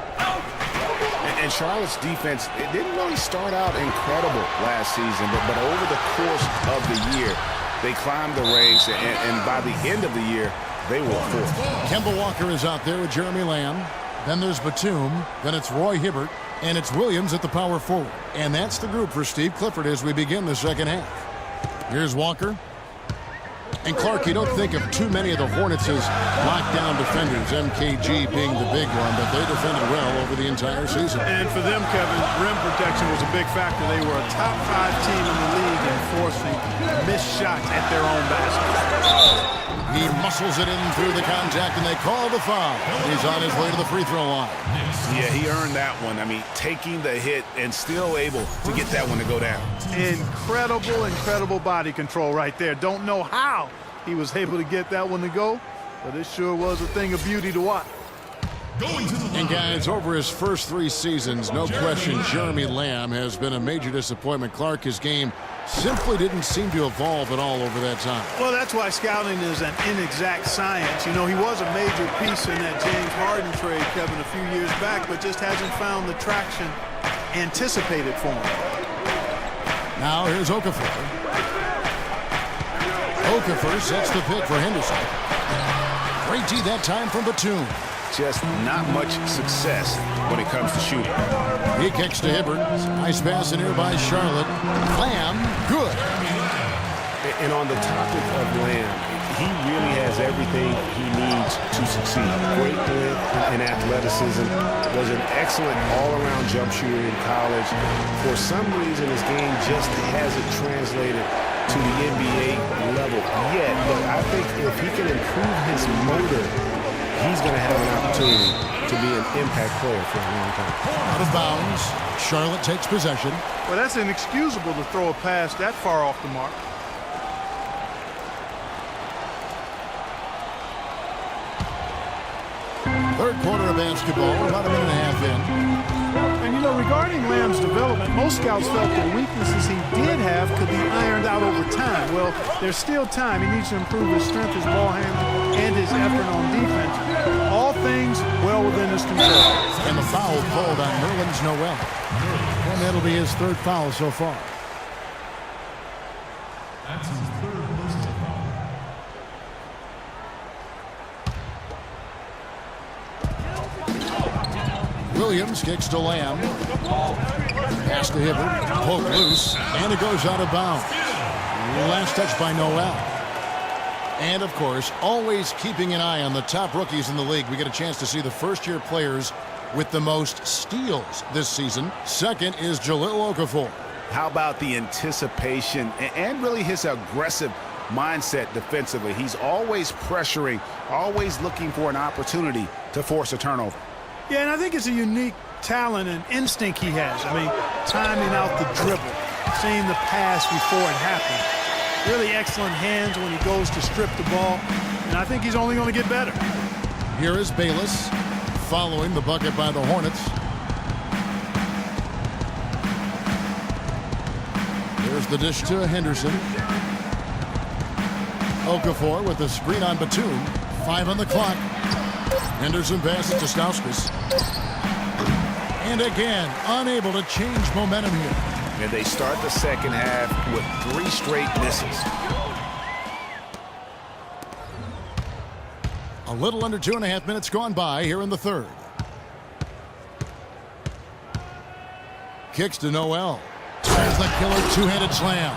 And Charlotte's defense, it didn't really start out incredible last season, but over the course of the year, they climbed the ranks, and by the end of the year, they were fourth. Kemba Walker is out there with Jeremy Lamb. Then there's Batum. Then it's Roy Hibbert. And it's Williams at the power forward. And that's the group for Steve Clifford as we begin the second half. Here's Walker. And Clark, you don't think of too many of the Hornets as lockdown defenders, MKG being the big one, but they defended well over the entire season. And for them, Kevin, rim protection was a big factor. They were a top 5 team in the league in forcing missed shots at their own basket. He muscles it in through the contact, and they call the foul. He's on his way to the free throw line. Yeah, he earned that one. I mean, taking the hit and still able to get that one to go down. Incredible body control right there. Don't know how he was able to get that one to go, but it sure was a thing of beauty to watch. And guys, over his first 3 seasons, no question, Jeremy Lamb has been a major disappointment. Clark, his game simply didn't seem to evolve at all over that time. Well, that's why scouting is an inexact science. He was a major piece in that James Harden trade, Kevin, a few years back, but just hasn't found the traction anticipated for him. Now here's Okafor. Okafor sets the pick for Henderson. Great D that time from Batum. Just not much success when it comes to shooting. He kicks to Hibbert. Nice pass in here by Charlotte. Lamb, good. And on the topic of Lamb, he really has everything he needs to succeed. Great length and athleticism. Was an excellent all-around jump shooter in college. For some reason, his game just hasn't translated to the NBA level yet. But I think if he can improve his motor, he's going to have an opportunity to be an impact player for a long time. Out of bounds. Charlotte takes possession. Well, that's inexcusable to throw a pass that far off the mark. Third quarter of basketball, about a minute and a half in. And regarding Lamb, Lam's development, most scouts felt the weaknesses he did have could be ironed out over time. Well, there's still time. He needs to improve his strength, his ball handling, and his effort on defense. All things well within his control. And the foul called on Nerlens Noel. And that'll be his third foul so far. That's his third personal foul. Williams kicks to Lamb. Pass to Hibbert. Poke loose. And it goes out of bounds. Last touch by Noel. And, of course, always keeping an eye on the top rookies in the league. We get a chance to see the first-year players with the most steals this season. Second is Jahlil Okafor. How about the anticipation and really his aggressive mindset defensively? He's always pressuring, always looking for an opportunity to force a turnover. Yeah, and I think it's a unique talent and instinct he has. I mean, timing out the dribble, seeing the pass before it happens. Really excellent hands when he goes to strip the ball, and I think he's only going to get better. Here is Bayless following the bucket by the Hornets. There's the dish to Henderson. Okafor with the screen on Batum. 5 on the clock. Henderson passes to Stauskas. And again, unable to change momentum here. And they start the second half with 3 straight misses. A little under 2.5 minutes gone by here in the third. Kicks to Noel. There's the killer two-handed slam.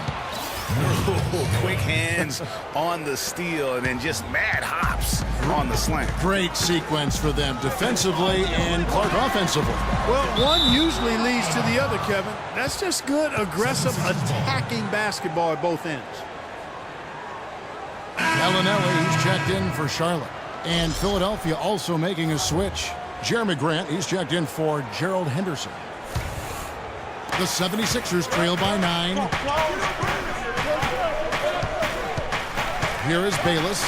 Quick hands on the steal and then just mad hops on the slam. Great sequence for them defensively and Clark offensively. Well, one usually leads to the other, Kevin. That's just good, aggressive, attacking basketball at both ends. Gallinelli, he's checked in for Charlotte. And Philadelphia also making a switch. Jeremy Grant, he's checked in for Gerald Henderson. The 76ers trail by 9. Here is Bayless.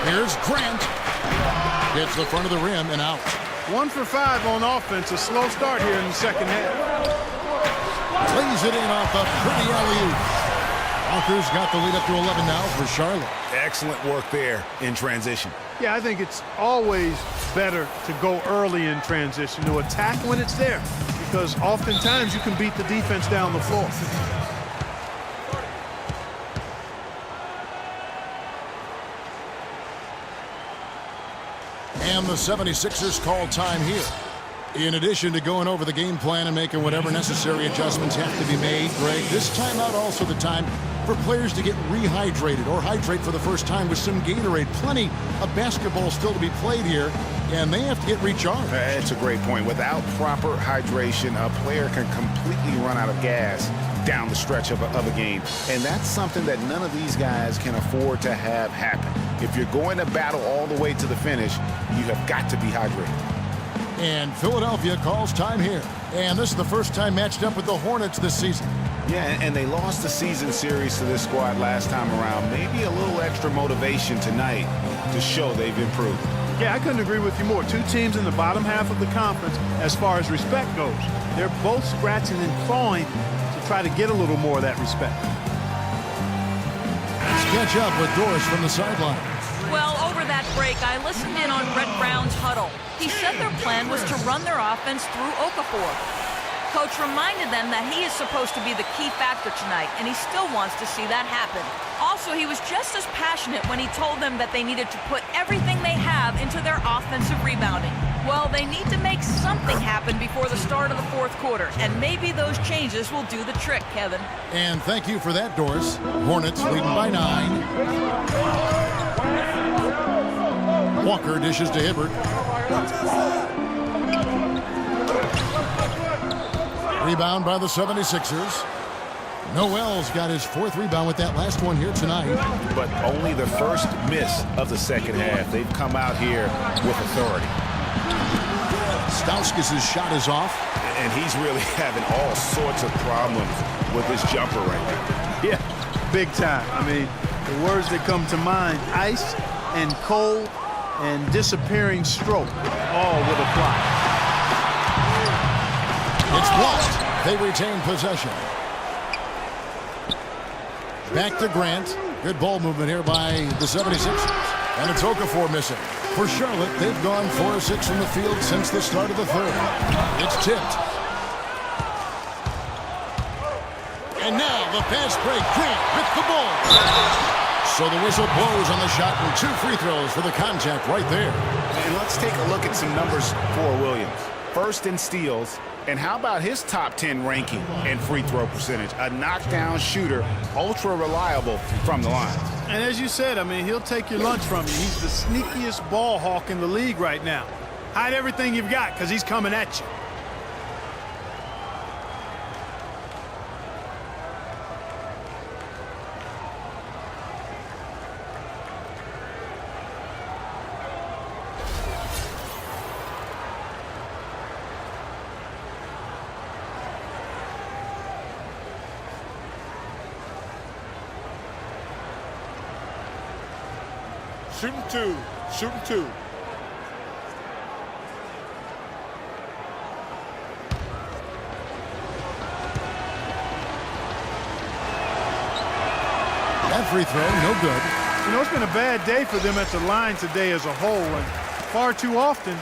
Here's Grant. Hits the front of the rim and out. 1 for 5 on offense. A slow start here in the second half. Lays it in off the pretty alley-oop. Walker's got the lead up to 11 now for Charlotte. Excellent work there in transition. Yeah, I think it's always better to go early in transition, to attack when it's there, because oftentimes you can beat the defense down the floor. And the 76ers call time here. In addition to going over the game plan and making whatever necessary adjustments have to be made, Greg, this timeout also the time for players to get rehydrated or hydrate for the first time with some Gatorade. Plenty of basketball still to be played here, and they have to get recharged. That's a great point. Without proper hydration, a player can completely run out of gas down the stretch of a game. And that's something that none of these guys can afford to have happen. If you're going to battle all the way to the finish, you have got to be hydrated. And Philadelphia calls time here. And this is the first time matched up with the Hornets this season. Yeah, and they lost the season series to this squad last time around. Maybe a little extra motivation tonight to show they've improved. Yeah, I couldn't agree with you more. 2 teams in the bottom half of the conference as far as respect goes. They're both scratching and clawing to try to get a little more of that respect. Let's catch up with Doris from the sideline. Well, over that break, I listened in on Brett Brown's huddle. He said their plan was to run their offense through Okafor. Coach reminded them that he is supposed to be the key factor tonight, and he still wants to see that happen. Also, he was just as passionate when he told them that they needed to put everything they have into their offensive rebounding. Well, they need to make something happen before the start of the 4th quarter, and maybe those changes will do the trick, Kevin. And thank you for that, Doris. Hornets leading by 9. Walker dishes to Hibbert. Rebound by the 76ers. Noel's got his 4th rebound with that last one here tonight. But only the first miss of the second half. They've come out here with authority. Stauskas' shot is off. And he's really having all sorts of problems with his jumper right now. Yeah, big time. I mean, the words that come to mind, ice and cold and disappearing stroke, all would apply. It's blocked. They retain possession. Back to Grant. Good ball movement here by the 76ers. And it's Okafor missing. For Charlotte, they've gone 4 of 6 from the field since the start of the third. It's tipped. And now the fast break. Grant with the ball. So the whistle blows on the shot and 2 free throws for the contact right there. And let's take a look at some numbers for Williams. First in steals. And how about his top 10 ranking and free throw percentage? A knockdown shooter, ultra reliable from the line. And as you said, I mean, he'll take your lunch from you. He's the sneakiest ball hawk in the league right now. Hide everything you've got because he's coming at you. Shooting 2. Shooting 2. That free throw, no good. You know, it's been a bad day for them at the line today as a whole, and far too often,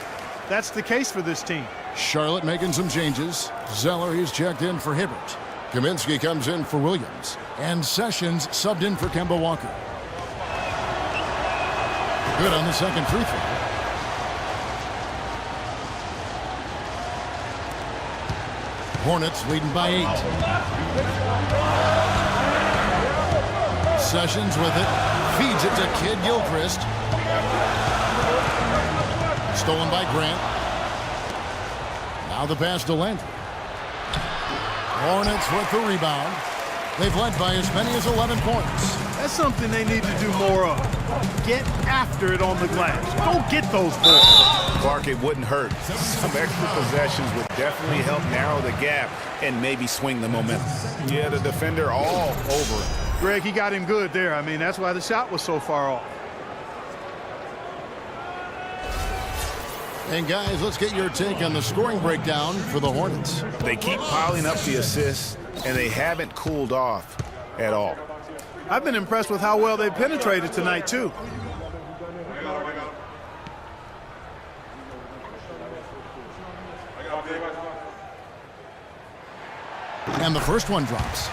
that's the case for this team. Charlotte making some changes. Zeller, he's checked in for Hibbert. Kaminsky comes in for Williams. And Sessions subbed in for Kemba Walker. Good on the second free throw. Hornets leading by 8. Sessions with it. Feeds it to Kid Gilchrist. Stolen by Grant. Now the pass to Landry. Hornets with the rebound. They've led by as many as 11 points. That's something they need to do more of. Get after it on the glass. Go get those balls. Clark, it wouldn't hurt. Some extra possessions would definitely help narrow the gap and maybe swing the momentum. Yeah, the defender all over it. Greg, he got him good there. I mean, that's why the shot was so far off. And guys, let's get your take on the scoring breakdown for the Hornets. They keep piling up the assists, and they haven't cooled off at all. I've been impressed with how well they penetrated tonight, too. And the first one drops.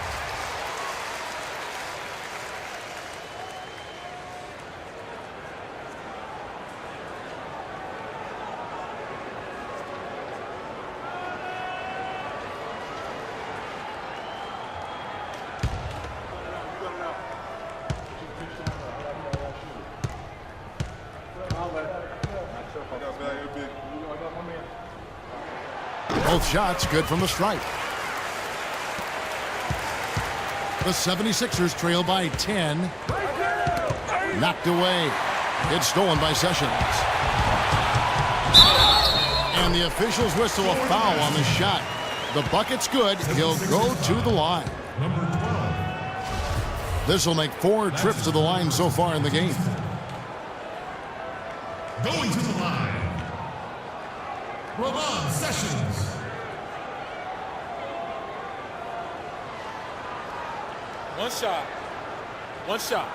Both shots good from the stripe. The 76ers trail by 10. Knocked away. It's stolen by Sessions. And the officials whistle a foul on the shot. The bucket's good. He'll go to the line. This will make 4 trips to the line so far in the game. Going to the line, Ramon Sessions. One shot. One shot.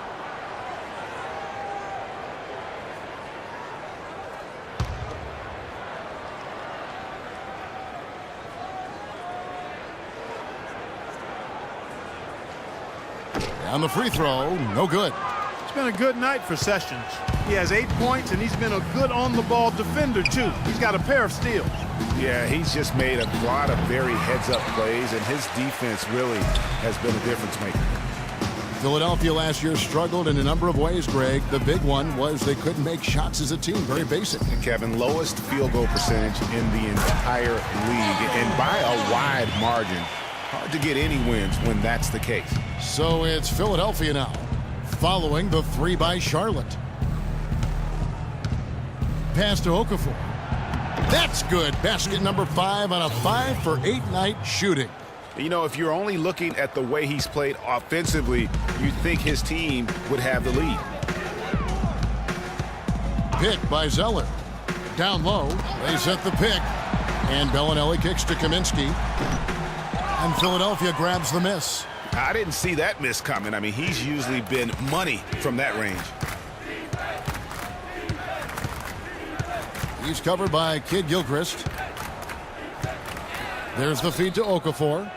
And the free throw, no good. It's been a good night for Sessions. He has 8 points, and he's been a good on-the-ball defender, too. He's got a pair of steals. Yeah, he's just made a lot of very heads-up plays, and his defense really has been a difference maker. Philadelphia last year struggled in a number of ways, Greg. The big one was they couldn't make shots as a team. Very basic. Kevin, lowest field goal percentage in the entire league, and by a wide margin. Hard to get any wins when that's the case. So it's Philadelphia now, following the 3 by Charlotte. Pass to Okafor. That's good. Basket number 5 on a 5 for 8 night shooting. You know, if you're only looking at the way he's played offensively, you'd think his team would have the lead. Pick by Zeller. Down low, they set the pick. And Bellinelli kicks to Kaminsky. And Philadelphia grabs the miss. I didn't see that miss coming. I mean, he's usually been money from that range. He's covered by Kid Gilchrist. There's the feed to Okafor.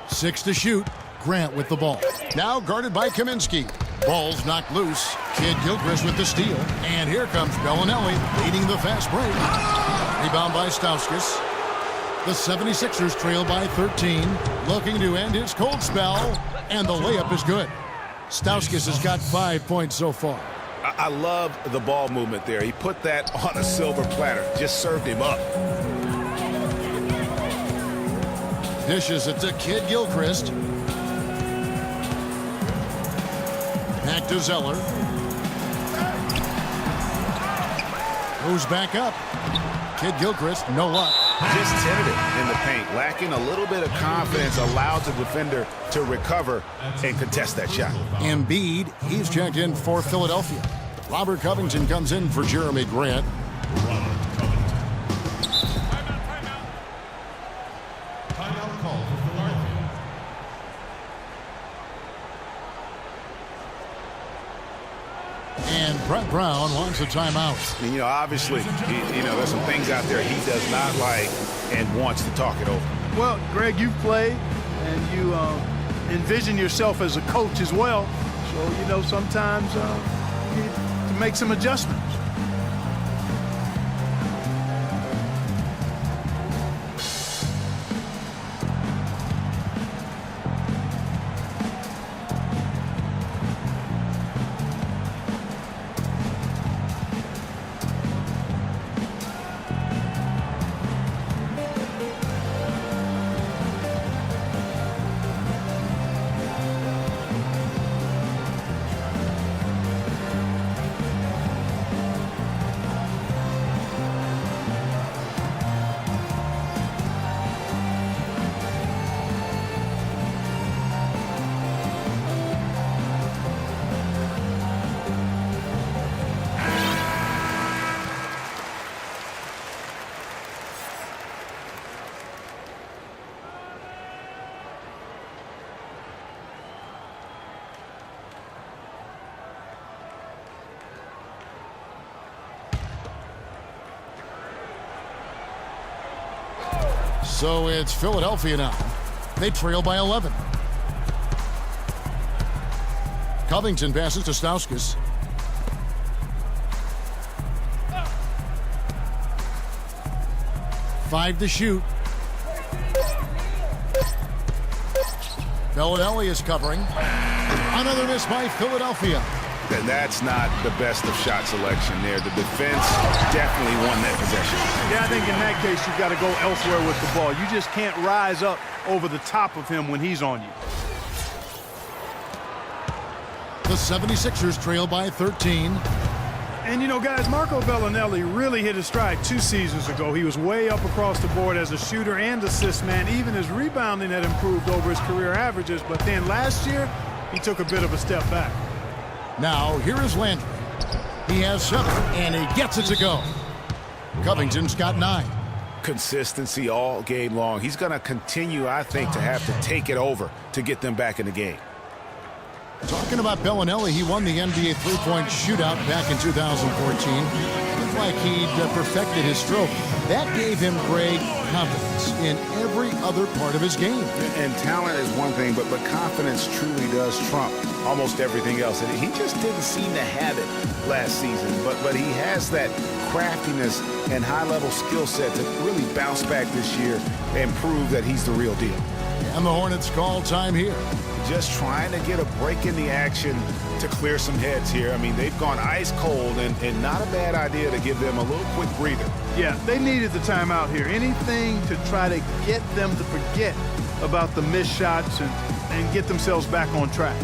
6 to shoot. Grant with the ball. Now guarded by Kaminsky. Ball's knocked loose. Kid Gilchrist with the steal. And here comes Bellinelli leading the fast break. Rebound by Stauskas. The 76ers trail by 13. Looking to end his cold spell. And the layup is good. Stauskas has got 5 points so far. I love the ball movement there. He put that on a silver platter. Just served him up. Dishes it to Kid Gilchrist. Back to Zeller. Moves back up. Kid Gilchrist, no luck. Just tentative in the paint. Lacking a little bit of confidence. Allowed the defender to recover and contest that shot. Embiid, he's checked in for Philadelphia. Robert Covington comes in for Jeremy Grant. Timeout call for Philadelphia. And Brett Brown wants a timeout. And, you know, obviously, there's some things out there he does not like and wants to talk it over. Well, Greg, you've played, and you envision yourself as a coach as well. So, sometimes you need to make some adjustments. So it's Philadelphia now. They trail by 11. Covington passes to Stauskas. Five to shoot. Bellinelli is covering. Another miss by Philadelphia. And that's not the best of shot selection there. The defense definitely won that possession. Yeah, I think in that case, you've got to go elsewhere with the ball. You just can't rise up over the top of him when he's on you. The 76ers trail by 13. And, guys, Marco Bellinelli really hit his stride 2 seasons ago. He was way up across the board as a shooter and assist man. Even his rebounding had improved over his career averages. But then last year, he took a bit of a step back. Now, here is Landry. He has 7, and he gets it to go. Covington's got 9. Consistency all game long. He's going to continue, I think, to have to take it over to get them back in the game. Talking about Bellinelli, he won the NBA three-point shootout back in 2014. Looked like he'd perfected his stroke. That gave him great confidence in every other part of his game. And talent is one thing, but confidence truly does trump almost everything else. And he just didn't seem to have it last season. But he has that craftiness and high-level skill set to really bounce back this year and prove that he's the real deal. And the Hornets call time here. Just trying to get a break in the action to clear some heads here. I mean, they've gone ice cold, and not a bad idea to give them a little quick breather. Yeah, they needed the timeout here. Anything to try to get them to forget about the missed shots and get themselves back on track.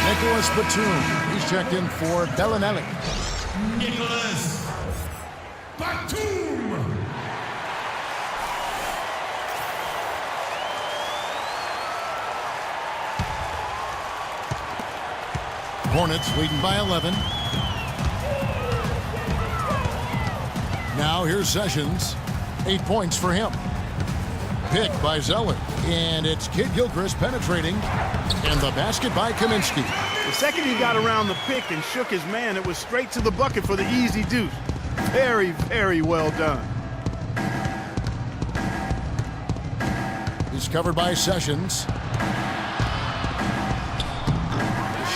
Nicholas Batum. He's checked in for Bellinelli. Nicholas Batum. Hornets leading by 11. Now here's Sessions. 8 points for him. Pick by Zeller. And it's Kid Gilchrist penetrating. And the basket by Kaminsky. The second he got around the pick and shook his man, it was straight to the bucket for the easy deuce. Very, very well done. He's covered by Sessions.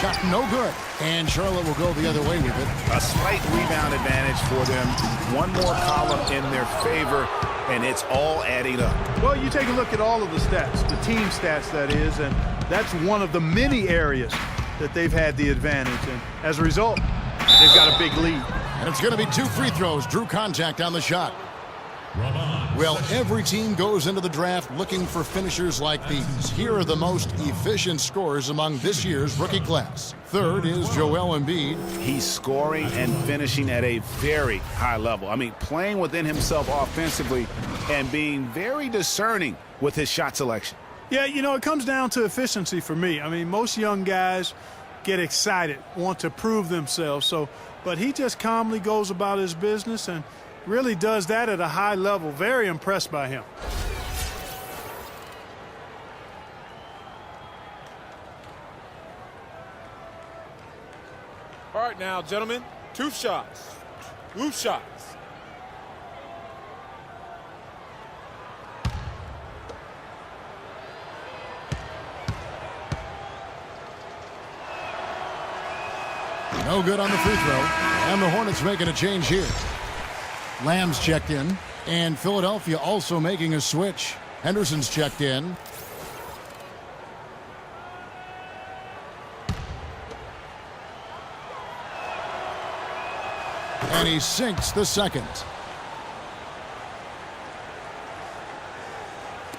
Shot no good. And Charlotte will go the other way with it. A slight rebound advantage for them. One more column in their favor, and it's all adding up. Well, you take a look at all of the stats, the team stats that is, and that's one of the many areas that they've had the advantage. And as a result, they've got a big lead. And it's going to be 2 free throws. Drew contact on the shot. Well, every team goes into the draft looking for finishers like these. Here are the most efficient scorers among this year's rookie class. Third is Joel Embiid. He's scoring and finishing at a very high level. I mean, playing within himself offensively and being very discerning with his shot selection. Yeah, you know, it comes down to efficiency for me. I mean, most young guys get excited, want to prove themselves. But he just calmly goes about his business and really does that at a high level. Very impressed by him. All right now, gentlemen, 2 shots. 2 shots. No good on the free throw. And the Hornets making a change here. Lamb's checked in. And Philadelphia also making a switch. Henderson's checked in. And he sinks the second.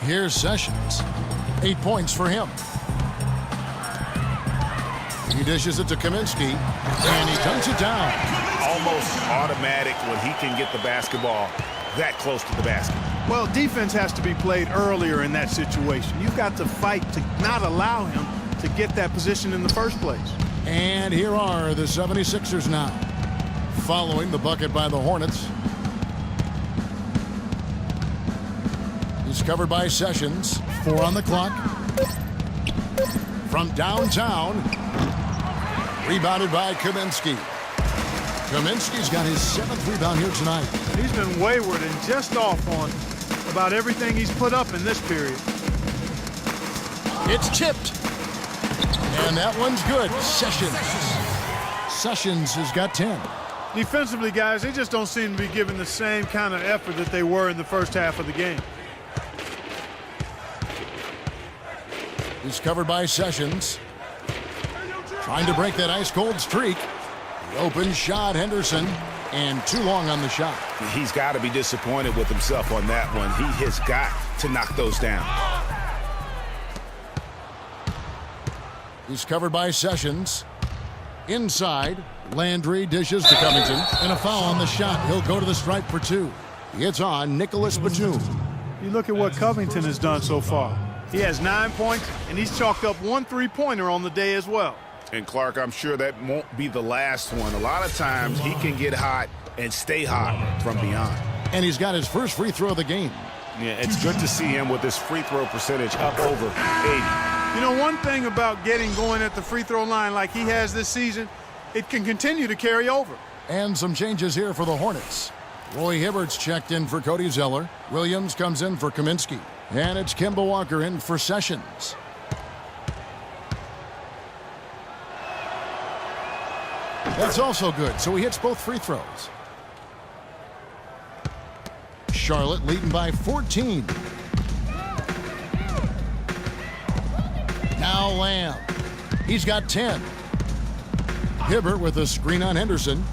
Here's Sessions. 8 points for him. He dishes it to Kaminsky, and he dunks it down. Almost automatic when he can get the basketball that close to the basket. Well, defense has to be played earlier in that situation. You've got to fight to not allow him to get that position in the first place. And here are the 76ers now, following the bucket by the Hornets. He's covered by Sessions. 4 on the clock. From downtown. Rebounded by Kaminsky. Kaminsky's got his 7th rebound here tonight. He's been wayward and just off on about everything he's put up in this period. It's tipped. And that one's good. Sessions has got 10. Defensively, guys, they just don't seem to be giving the same kind of effort that they were in the first half of the game. He's covered by Sessions. Trying to break that ice-cold streak. The open shot, Henderson, and too long on the shot. He's got to be disappointed with himself on that one. He has got to knock those down. He's covered by Sessions. Inside, Landry dishes to Covington, and a foul on the shot. He'll go to the stripe for 2. It's on Nicholas Batum. You look at what Covington has done so far. He has 9 points, and he's chalked up 1 3-pointer on the day as well. And Clark, I'm sure that won't be the last one. A lot of times he can get hot and stay hot from beyond. And he's got his first free throw of the game. Yeah, it's good to see him with his free throw percentage up over 80. You know, one thing about getting going at the free throw line like he has this season, it can continue to carry over. And some changes here for the Hornets. Roy Hibbert's checked in for Cody Zeller. Williams comes in for Kaminsky. And it's Kemba Walker in for Sessions. That's also good, so he hits both free throws. Charlotte leading by 14. Now Lamb. He's got 10. Hibbert with a screen on Henderson.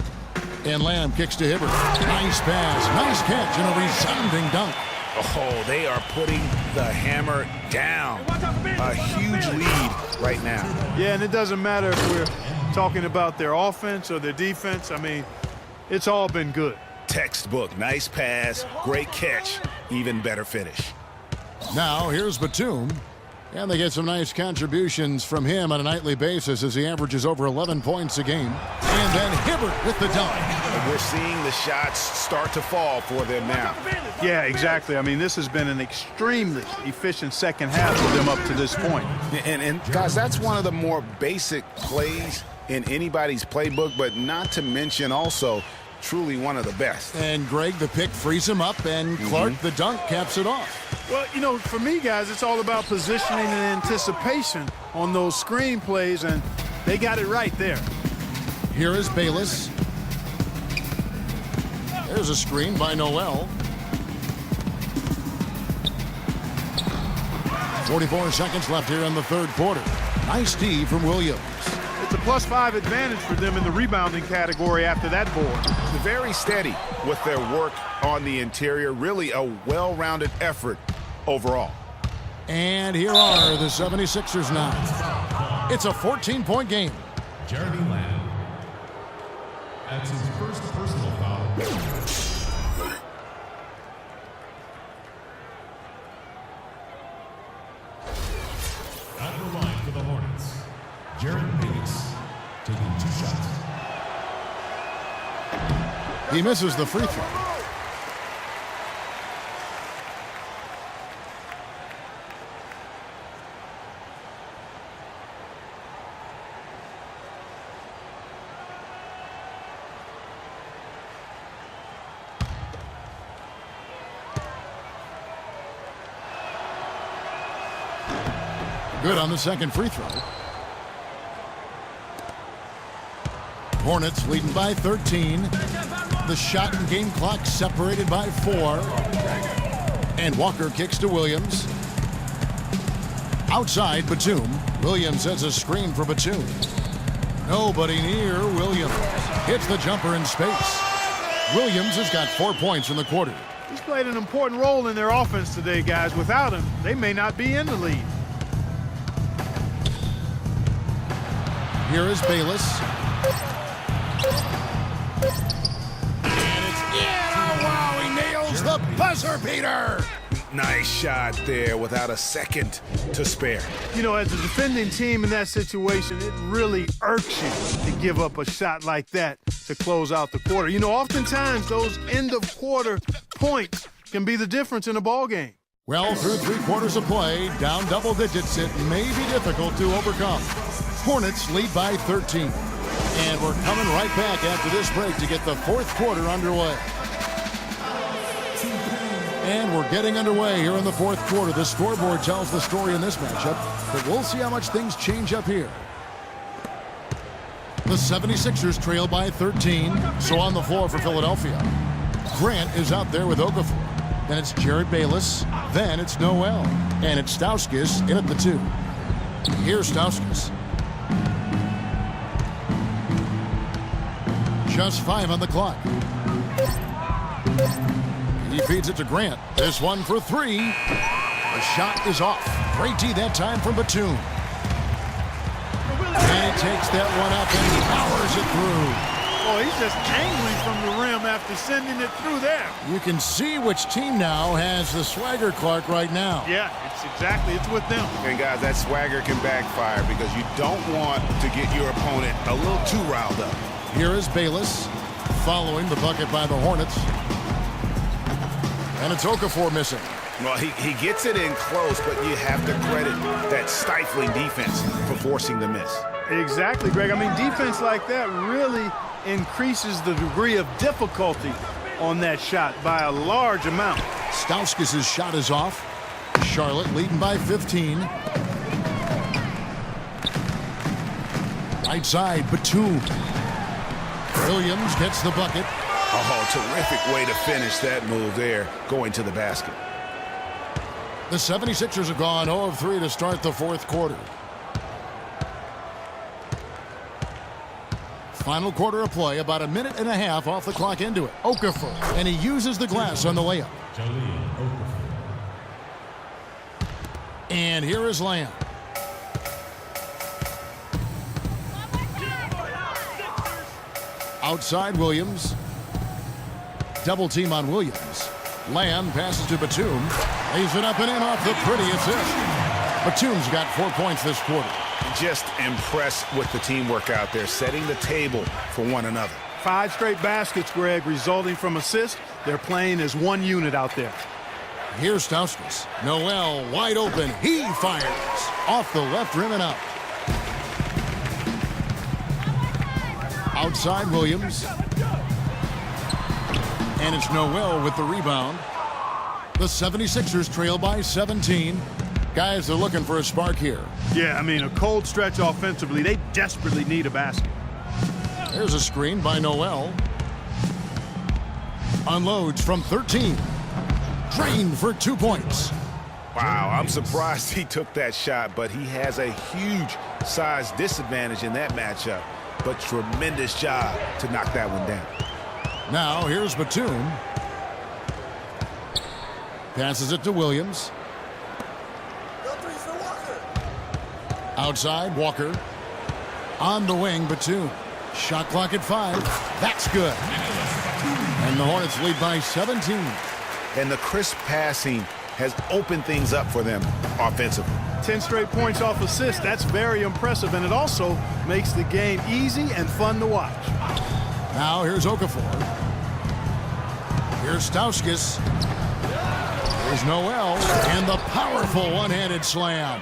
And Lamb kicks to Hibbert. Nice pass, nice catch, and a resounding dunk. Oh, they are putting the hammer down. A huge lead right now. Yeah, and it doesn't matter if we're talking about their offense or their defense. I mean, it's all been good. Textbook. Nice pass, great catch, even better finish. Now here's Batum. And they get some nice contributions from him on a nightly basis as he averages over 11 points a game. And then Hibbert with the dunk. And we're seeing the shots start to fall for them now. Yeah, exactly. I mean, this has been an extremely efficient second half for them up to this point. And guys, that's one of the more basic plays in anybody's playbook, but not to mention also truly one of the best. And Greg, the pick frees him up, and Clark, the dunk, caps it off. Well, you know, for me, guys, it's all about positioning and anticipation on those screen plays, and they got it right there. Here is Bayless. There's a screen by Noel. 44 seconds left here in the third quarter. Nice D from Williams. It's a +5 advantage for them in the rebounding category after that board. Very steady with their work on the interior. Really a well-rounded effort overall. And here are the 76ers now. It's a 14-point game. Jeremy Lamb. That's his first personal foul. At the line for the Hornets, Jared Bates taking 2 shots. He misses the free throw. Good on the second free throw. Hornets leading by 13. The shot and game clock separated by 4. And Walker kicks to Williams. Outside, Batum. Williams has a screen for Batum. Nobody near Williams. Hits the jumper in space. Williams has got 4 points in the quarter. He's played an important role in their offense today, guys. Without him, they may not be in the lead. Here is Bayless. The buzzer beater. Nice shot there without a second to spare. You know, as a defending team in that situation, it really irks you to give up a shot like that to close out the quarter. You know, oftentimes those end of quarter points can be the difference in a ball game. Well, through 3 quarters of play, down double digits, it may be difficult to overcome. Hornets lead by 13. And we're coming right back after this break to get the fourth quarter underway. And we're getting underway here in the fourth quarter. The scoreboard tells the story in this matchup, but we'll see how much things change up here. The 76ers trail by 13. So on the floor for Philadelphia, Grant is out there with Okafor. Then it's Jared Bayless. Then it's Noel. And it's Stauskas in at the 2. Here's Stauskas. Just 5 on the clock. He feeds it to Grant. This one for 3. The shot is off. Great D that time from Batum. And he takes that one up and powers it through. Oh, he's just angry from the rim after sending it through there. You can see which team now has the swagger, Clark, right now. Yeah, it's with them. And guys, that swagger can backfire because you don't want to get your opponent a little too riled up. Here is Bayless following the bucket by the Hornets. And it's Okafor missing. Well, he gets it in close, but you have to credit that stifling defense for forcing the miss. Exactly, Greg. I mean, defense like that really increases the degree of difficulty on that shot by a large amount. Stauskas' shot is off. Charlotte leading by 15. Right side, Batum. Williams gets the bucket. Oh, terrific way to finish that move there, going to the basket. The 76ers have gone 0 of 3 to start the fourth quarter. Final quarter of play, about a minute and a half off the clock into it. Okafor, and he uses the glass on the layup. And here is Lamb. Outside Williams. double team on Williams. Lamb passes to Batum. Lays it up and in off the pretty assist. Batum's got 4 points this quarter. Just impressed with the teamwork out there, setting the table for one another. 5 straight baskets, Greg, resulting from assists. They're playing as one unit out there. Here's Stauskas. Noel wide open. He fires. Off the left rim and out. Outside Williams. And it's Noel with the rebound. The 76ers trail by 17. Guys are looking for a spark here. Yeah, I mean, a cold stretch offensively. They desperately need a basket. There's a screen by Noel. Unloads from 13. Drained for 2 points. Wow, I'm surprised he took that shot, but he has a huge size disadvantage in that matchup. But tremendous job to knock that one down. Now here's Batum. Passes it to Williams. Outside, Walker. On the wing, Batum. Shot clock at 5. That's good. And the Hornets lead by 17. And the crisp passing has opened things up for them offensively. 10 straight points off assists. That's very impressive, and it also makes the game easy and fun to watch. Now here's Okafor. Here's Stauskas. Here's Noel, and the powerful one-handed slam.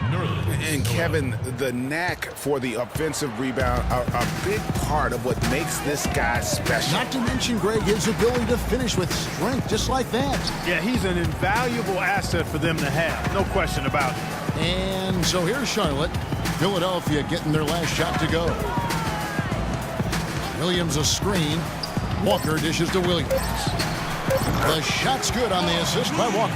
And Kevin, the knack for the offensive rebound are a big part of what makes this guy special. Not to mention, Greg, his ability to finish with strength, just like that. Yeah, he's an invaluable asset for them to have. No question about it. And so here's Charlotte. Philadelphia getting their last shot to go. Williams a screen. Walker dishes to Williams. The shot's good on the assist by Walker.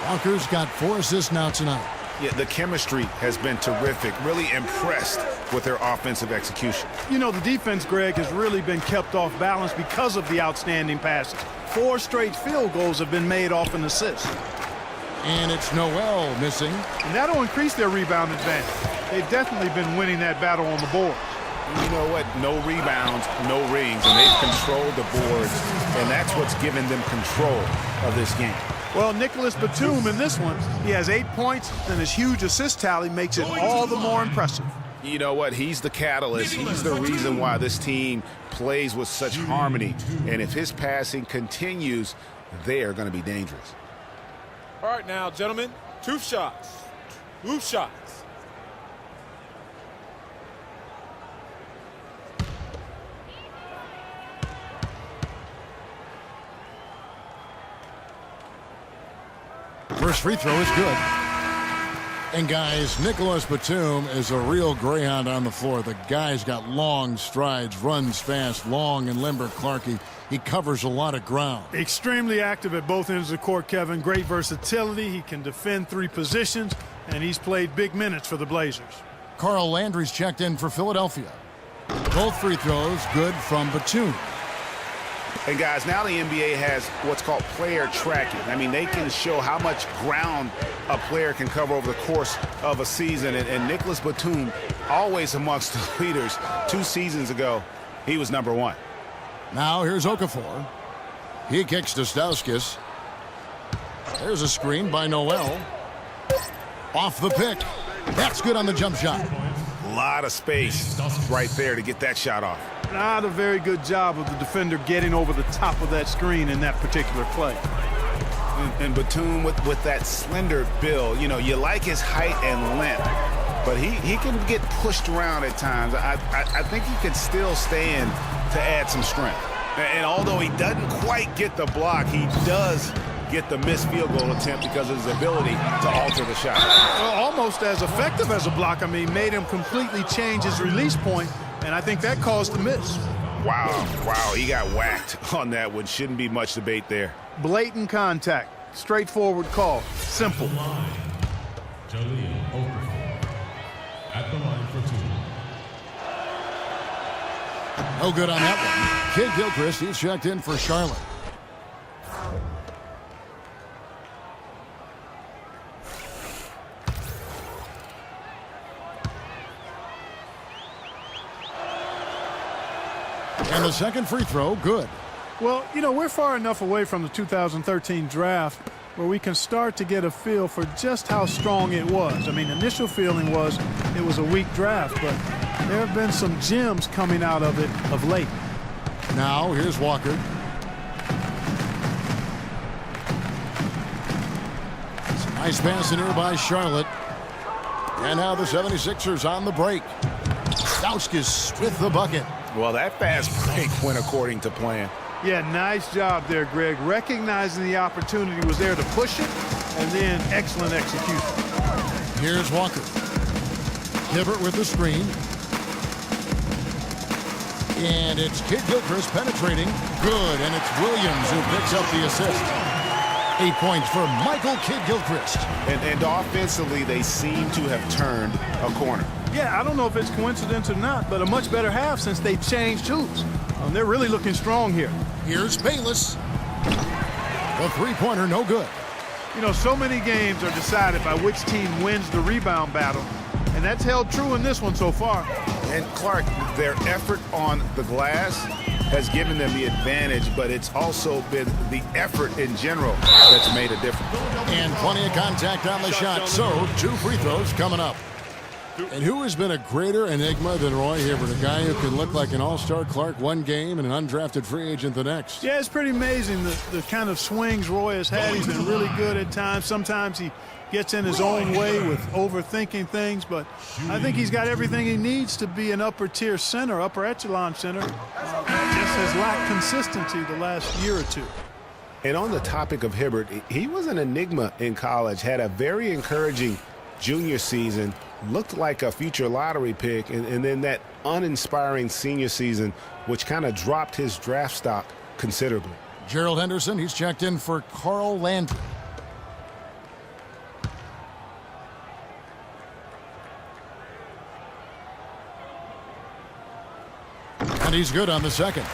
Walker's got 4 assists now tonight. Yeah, the chemistry has been terrific. Really impressed with their offensive execution. You know, the defense, Greg, has really been kept off balance because of the outstanding passes. 4 straight field goals have been made off an assist. And it's Noel missing. And that'll increase their rebound advantage. They've definitely been winning that battle on the board. You know what? No rebounds, no rings, and they've controlled the boards, and that's what's given them control of this game. Well, Nicholas Batum in this one, he has 8 points, and his huge assist tally makes it all the more impressive. You know what? He's the catalyst. He's the reason why this team plays with such harmony, and if his passing continues, they are going to be dangerous. All right now, gentlemen, 2 shots. 2 shots. First free throw is good. And guys, Nicholas Batum is a real greyhound on the floor. The guy's got long strides, runs fast, long and limber. Clarkie, he covers a lot of ground. Extremely active at both ends of the court, Kevin. Great versatility. He can defend 3 positions, and he's played big minutes for the Blazers. Carl Landry's checked in for Philadelphia. Both free throws good from Batum. And guys, now the NBA has what's called player tracking. I mean, they can show how much ground a player can cover over the course of a season. And Nicholas Batum, always amongst the leaders. 2 seasons ago, he was number 1. Now here's Okafor. He kicks to Stauskas. There's a screen by Noel. Off the pick. That's good on the jump shot. A lot of space right there to get that shot off. Not a very good job of the defender getting over the top of that screen in that particular play. And Batum with that slender build, you know, you like his height and length, but he can get pushed around at times. I think he can still stand to add some strength. And although he doesn't quite get the block, he does get the missed field goal attempt because of his ability to alter the shot. Well, almost as effective as a block. I mean, made him completely change his release point, and I think that caused the miss. Wow, he got whacked on that one. Shouldn't be much debate there. Blatant contact, straightforward call, simple. Jahlil Okafor at the line for 2. No good on that one. Kid Gilchrist, he's checked in for Charlotte. And the second free throw, good. Well, you know, we're far enough away from the 2013 draft where we can start to get a feel for just how strong it was. I mean, initial feeling was it was a weak draft, but there have been some gems coming out of it of late. Now, here's Walker. Nice pass in here by Charlotte. And now the 76ers on the break. Stauskas with the bucket. Well, that fast break went according to plan. Yeah, nice job there, Greg. Recognizing the opportunity was there to push it, and then excellent execution. Here's Walker. Hibbert with the screen. And it's Kid Gilchrist penetrating. Good, and it's Williams who picks up the assist. 8 points for Michael Kid Gilchrist. And offensively, they seem to have turned a corner. Yeah, I don't know if it's coincidence or not, but a much better half since they've changed hoops. They're really looking strong here. Here's Bayless. The three-pointer, no good. You know, so many games are decided by which team wins the rebound battle, and that's held true in this one so far. And Clark, their effort on the glass has given them the advantage, but it's also been the effort in general that's made a difference. And plenty of contact on the shot, so 2 free throws coming up. And who has been a greater enigma than Roy Hibbert, a guy who can look like an all-star Clark one game and an undrafted free agent the next? Yeah, it's pretty amazing the kind of swings Roy has had. He's been really good at times. Sometimes he gets in his own way with overthinking things, but I think he's got everything he needs to be an upper-tier center, upper echelon center. Just has lacked consistency the last year or two. And on the topic of Hibbert, he was an enigma in college, had a very encouraging junior season, looked like a future lottery pick, and then that uninspiring senior season, which kind of dropped his draft stock considerably. Gerald Henderson, he's checked in for Carl Landry. And he's good on the second.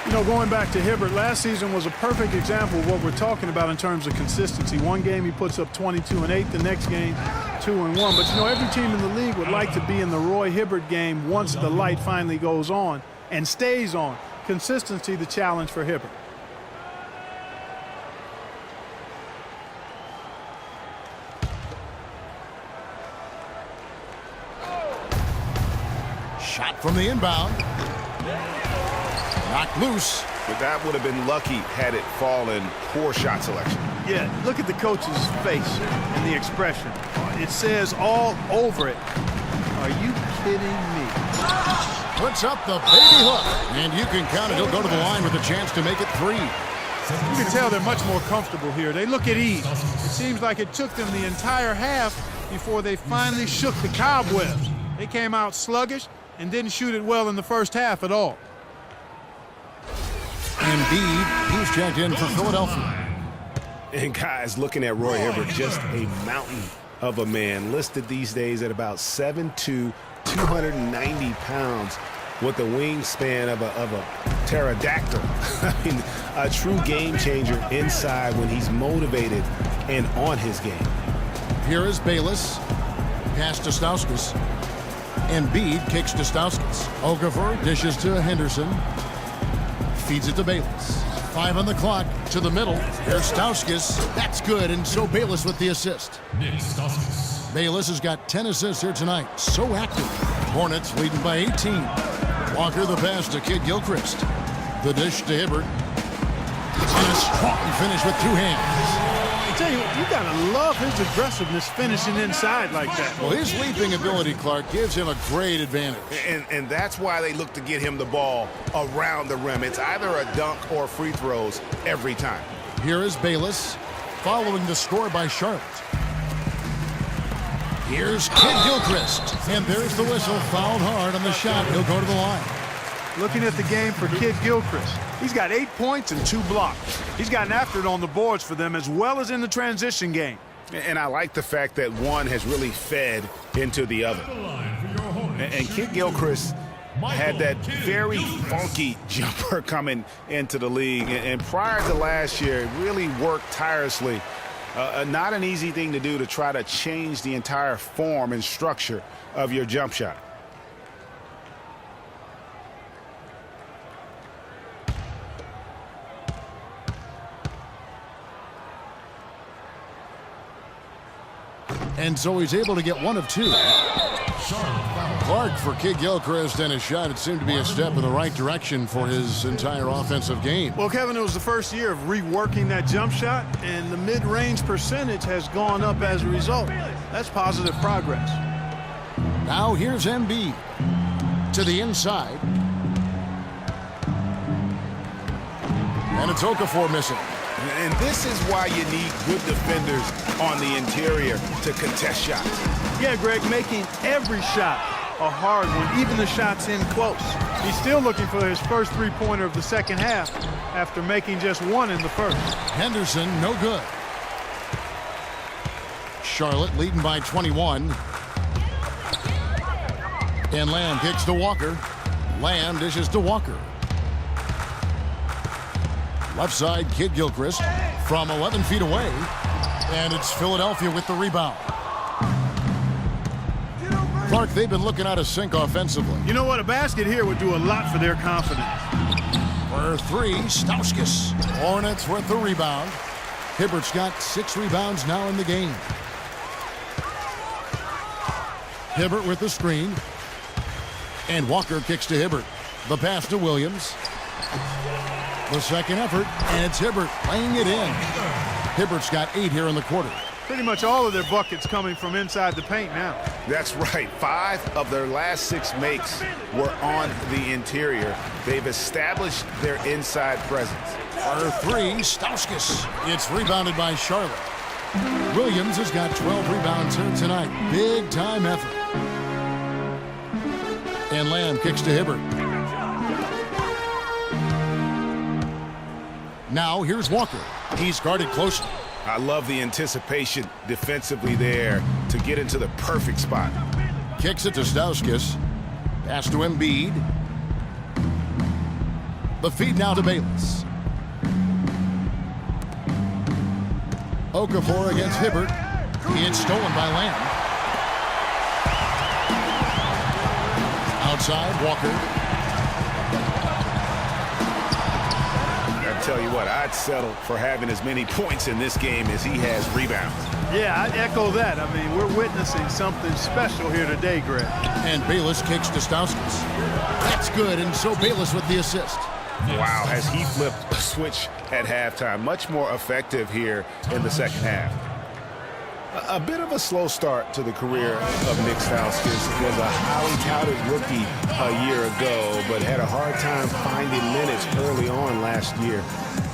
You know, going back to Hibbert, last season was a perfect example of what we're talking about in terms of consistency. One game he puts up 22 and 8, the next game 2 and 1. But you know, every team in the league would like to be in the Roy Hibbert game once the light finally goes on and stays on. Consistency, the challenge for Hibbert. Shot from the inbound. Knocked loose. But that would have been lucky had it fallen. Poor shot selection. Yeah, look at the coach's face and the expression. It says all over it. Are you kidding me? Puts up the baby hook. And you can count it. He'll go to the line with a chance to make it 3. You can tell they're much more comfortable here. They look at ease. It seems like it took them the entire half before they finally shook the cobwebs. They came out sluggish and didn't shoot it well in the first half at all. Embiid, he's checked in for Philadelphia. And guys, looking at Roy Hibbert, just a mountain of a man, listed these days at about 7'2", 290 pounds, with the wingspan of a pterodactyl. I mean, a true game changer inside when he's motivated and on his game. Here is Bayless. Pass to Stauskas. Embiid kicks to Stauskas. Okafor dishes to Henderson. Feeds it to Bayless. 5 on the clock, to the middle. Here's Stauskas. That's good, and so Bayless with the assist. Bayless has got 10 assists here tonight. So active. Hornets leading by 18. Walker the pass to Kid Gilchrist. The dish to Hibbert. And a strong finish with 2 hands. I tell you what, you gotta love his aggressiveness finishing inside like that. Well, his leaping ability, Clark, gives him a great advantage. And that's why they look to get him the ball around the rim. It's either a dunk or free throws every time. Here is Bayless, following the score by Charlotte. Here's Kid Gilchrist. And there's the whistle, fouled hard on the shot. He'll go to the line. Looking at the game for Kid Gilchrist, he's got 8 points and 2 blocks. He's gotten after it on the boards for them as well as in the transition game. And I like the fact that one has really fed into the other. And Kid Gilchrist had that very funky jumper coming into the league. And prior to last year, really worked tirelessly. Not an easy thing to do, to try to change the entire form and structure of your jump shot. And so he's able to get 1 of 2. Clark for Kidd-Gilchrist, and his shot, it seemed to be a step in the right direction for his entire offensive game. Well, Kevin, it was the first year of reworking that jump shot, and the mid-range percentage has gone up as a result. That's positive progress. Now here's Embiid to the inside. And it's Okafor missing. And this is why you need good defenders on the interior to contest shots. Yeah, Greg, making every shot a hard one, even the shots in close. He's still looking for his first three-pointer of the second half after making just 1 in the first. Henderson, no good. Charlotte leading by 21. And Lamb kicks to Walker. Lamb dishes to Walker. Left side, Kidd-Gilchrist from 11 feet away. And it's Philadelphia with the rebound. Clark, they've been looking out of sync offensively. You know what? A basket here would do a lot for their confidence. For 3, Stauskas. Hornets with the rebound. Hibbert's got 6 rebounds now in the game. Hibbert with the screen. And Walker kicks to Hibbert. The pass to Williams. The second effort, and it's Hibbert laying it in. Hibbert's got 8 here in the quarter. Pretty much all of their buckets coming from inside the paint now. That's right. 5 of their last 6 makes were on the interior. They've established their inside presence. For 3, Stauskas. It's rebounded by Charlotte. Williams has got 12 rebounds here tonight. Big time effort. And Lamb kicks to Hibbert. Now here's Walker. He's guarded closely. I love the anticipation defensively there to get into the perfect spot. Kicks it to Stauskas. Pass to Embiid. The feed now to Bayless. Okafor against Hibbert. It's stolen by Lamb. Outside, Walker. Tell you what, I'd settle for having as many points in this game as he has rebounds. Yeah, I'd echo that. I mean, we're witnessing something special here today, Greg. And Bayless kicks to Stauskas. That's good, and so Bayless with the assist. Wow, has he flipped a switch at halftime. Much more effective here in the second half. A bit of a slow start to the career of Nick Stauskas. Was a highly touted rookie a year ago, but had a hard time finding minutes early on last year.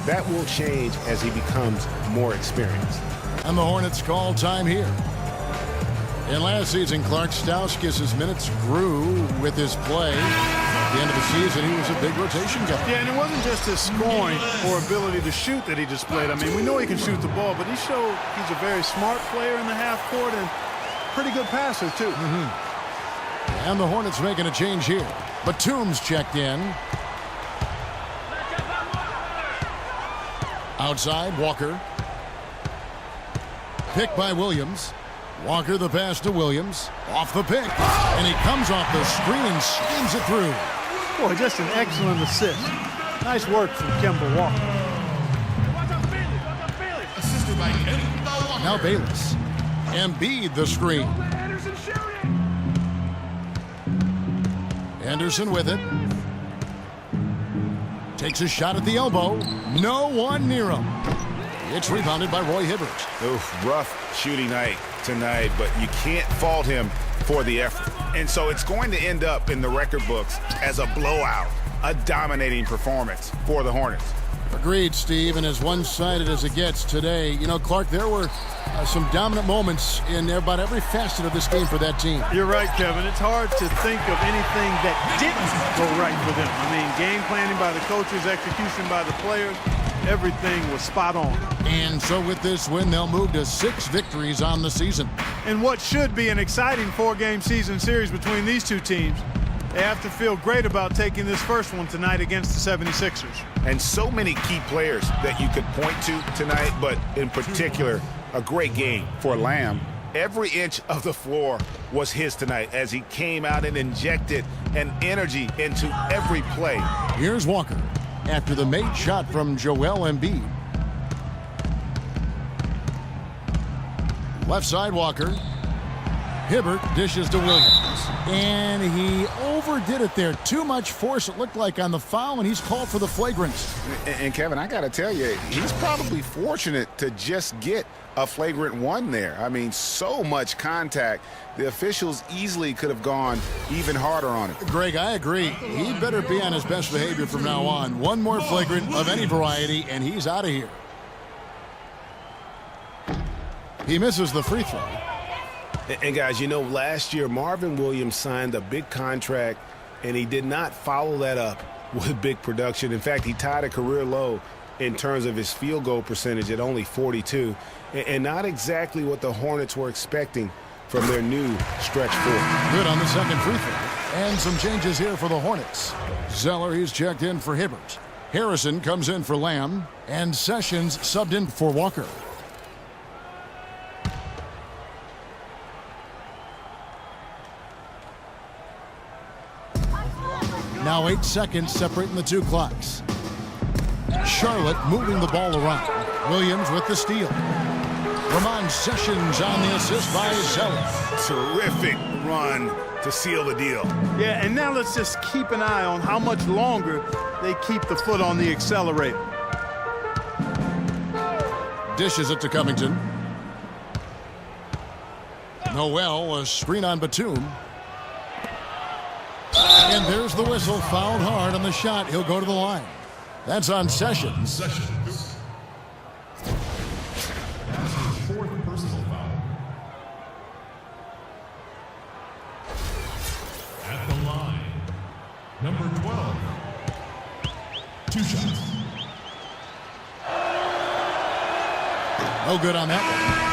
That will change as he becomes more experienced. And the Hornets call time here. In last season, Clark, Stauskas' minutes grew with his play. At the end of the season, he was a big rotation guy. Yeah, and it wasn't just his scoring or ability to shoot that he displayed. I mean, we know he can shoot the ball, but he showed he's a very smart player in the half court and pretty good passer, too. And the Hornets making a change here. Batum's checked in. Outside, Walker. Pick by Williams. Walker the pass to Williams. Off the pick. And he comes off the screen and schemes it through. Boy, just an excellent assist. Nice work from Kemba Walker. Now Bayless. Embiid the screen. Anderson with it. Takes a shot at the elbow. No one near him. It's rebounded by Roy Hibbert. Oof, rough shooting night tonight, but you can't fault him for the effort. And so it's going to end up in the record books as a blowout, a dominating performance for the Hornets. Agreed, Steve, and as one-sided as it gets today. You know, Clark, there were some dominant moments in about every facet of this game for that team. You're right, Kevin. It's hard to think of anything that didn't go right for them. I mean, game planning by the coaches, execution by the players, everything was spot on. And so with this win, they'll move to 6 victories on the season. In what should be an exciting 4-game season series between these two teams, they have to feel great about taking this first one tonight against the 76ers. And so many key players that you could point to tonight, but in particular, a great game for Lamb. Every inch of the floor was his tonight as he came out and injected an energy into every play. Here's Walker after the made shot from Joel Embiid. Left side, Walker. Hibbert dishes to Williams. And he overdid it there. Too much force, it looked like, on the foul, and he's called for the flagrant. And Kevin, I got to tell you, he's probably fortunate to just get a flagrant one there. I mean, so much contact. The officials easily could have gone even harder on it. Greg, I agree. He better be on his best behavior from now on. One more flagrant of any variety, and he's out of here. He misses the free throw. And guys, you know, last year Marvin Williams signed a big contract, and he did not follow that up with big production. In fact, he tied a career low in terms of his field goal percentage at only 42, and not exactly what the Hornets were expecting from their new stretch four. Good on the second free throw. And some changes here for the Hornets. Zeller, he's checked in for Hibbert. Harrison comes in for Lamb, and Sessions subbed in for Walker. Now 8 seconds separating the two clocks. Charlotte moving the ball around. Williams with the steal. Ramon Sessions on the assist by Zeller. Terrific run to seal the deal. Yeah, and now let's just keep an eye on how much longer they keep the foot on the accelerator. Dishes it to Covington. Noel, a screen on Batum. And there's the whistle, fouled hard on the shot. He'll go to the line. That's on Sessions. That's his fourth personal foul. At the line, number 12. 2 shots. No good on that one.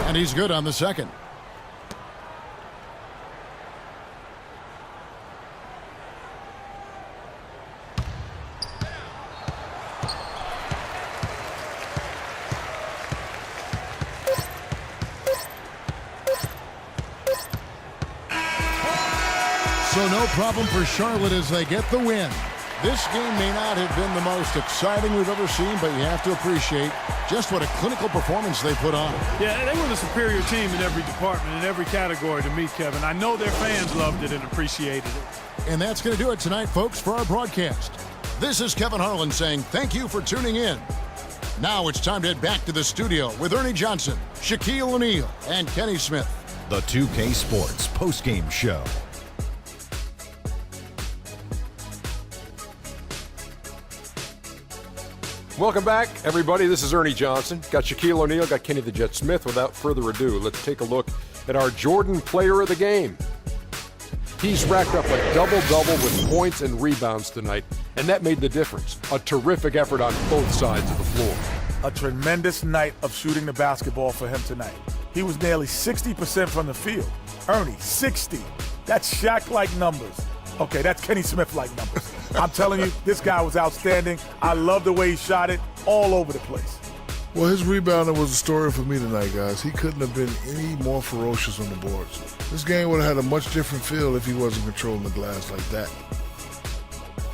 And he's good on the second. So no problem for Charlotte as they get the win. This game may not have been the most exciting we've ever seen, but you have to appreciate just what a clinical performance they put on. Yeah, they were the superior team in every department, in every category to me, Kevin. I know their fans loved it and appreciated it. And that's going to do it tonight, folks, for our broadcast. This is Kevin Harlan saying thank you for tuning in. Now it's time to head back to the studio with Ernie Johnson, Shaquille O'Neal, and Kenny Smith. The 2K Sports postgame show. Welcome back, everybody. This is Ernie Johnson. Got Shaquille O'Neal, got Kenny the Jet Smith. Without further ado, let's take a look at our Jordan player of the game. He's racked up a double-double with points and rebounds tonight, and that made the difference. A terrific effort on both sides of the floor. A tremendous night of shooting the basketball for him tonight. He was nearly 60% from the field. Ernie, 60. That's Shaq-like numbers. Okay, that's Kenny Smith-like numbers. I'm telling you, this guy was outstanding. I love the way he shot it all over the place. Well, his rebounder was a story for me tonight, guys. He couldn't have been any more ferocious on the boards. This game would have had a much different feel if he wasn't controlling the glass like that.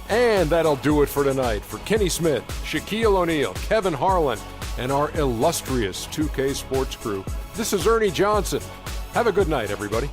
And that'll do it for tonight. For Kenny Smith, Shaquille O'Neal, Kevin Harlan, and our illustrious 2K Sports crew, this is Ernie Johnson. Have a good night, everybody.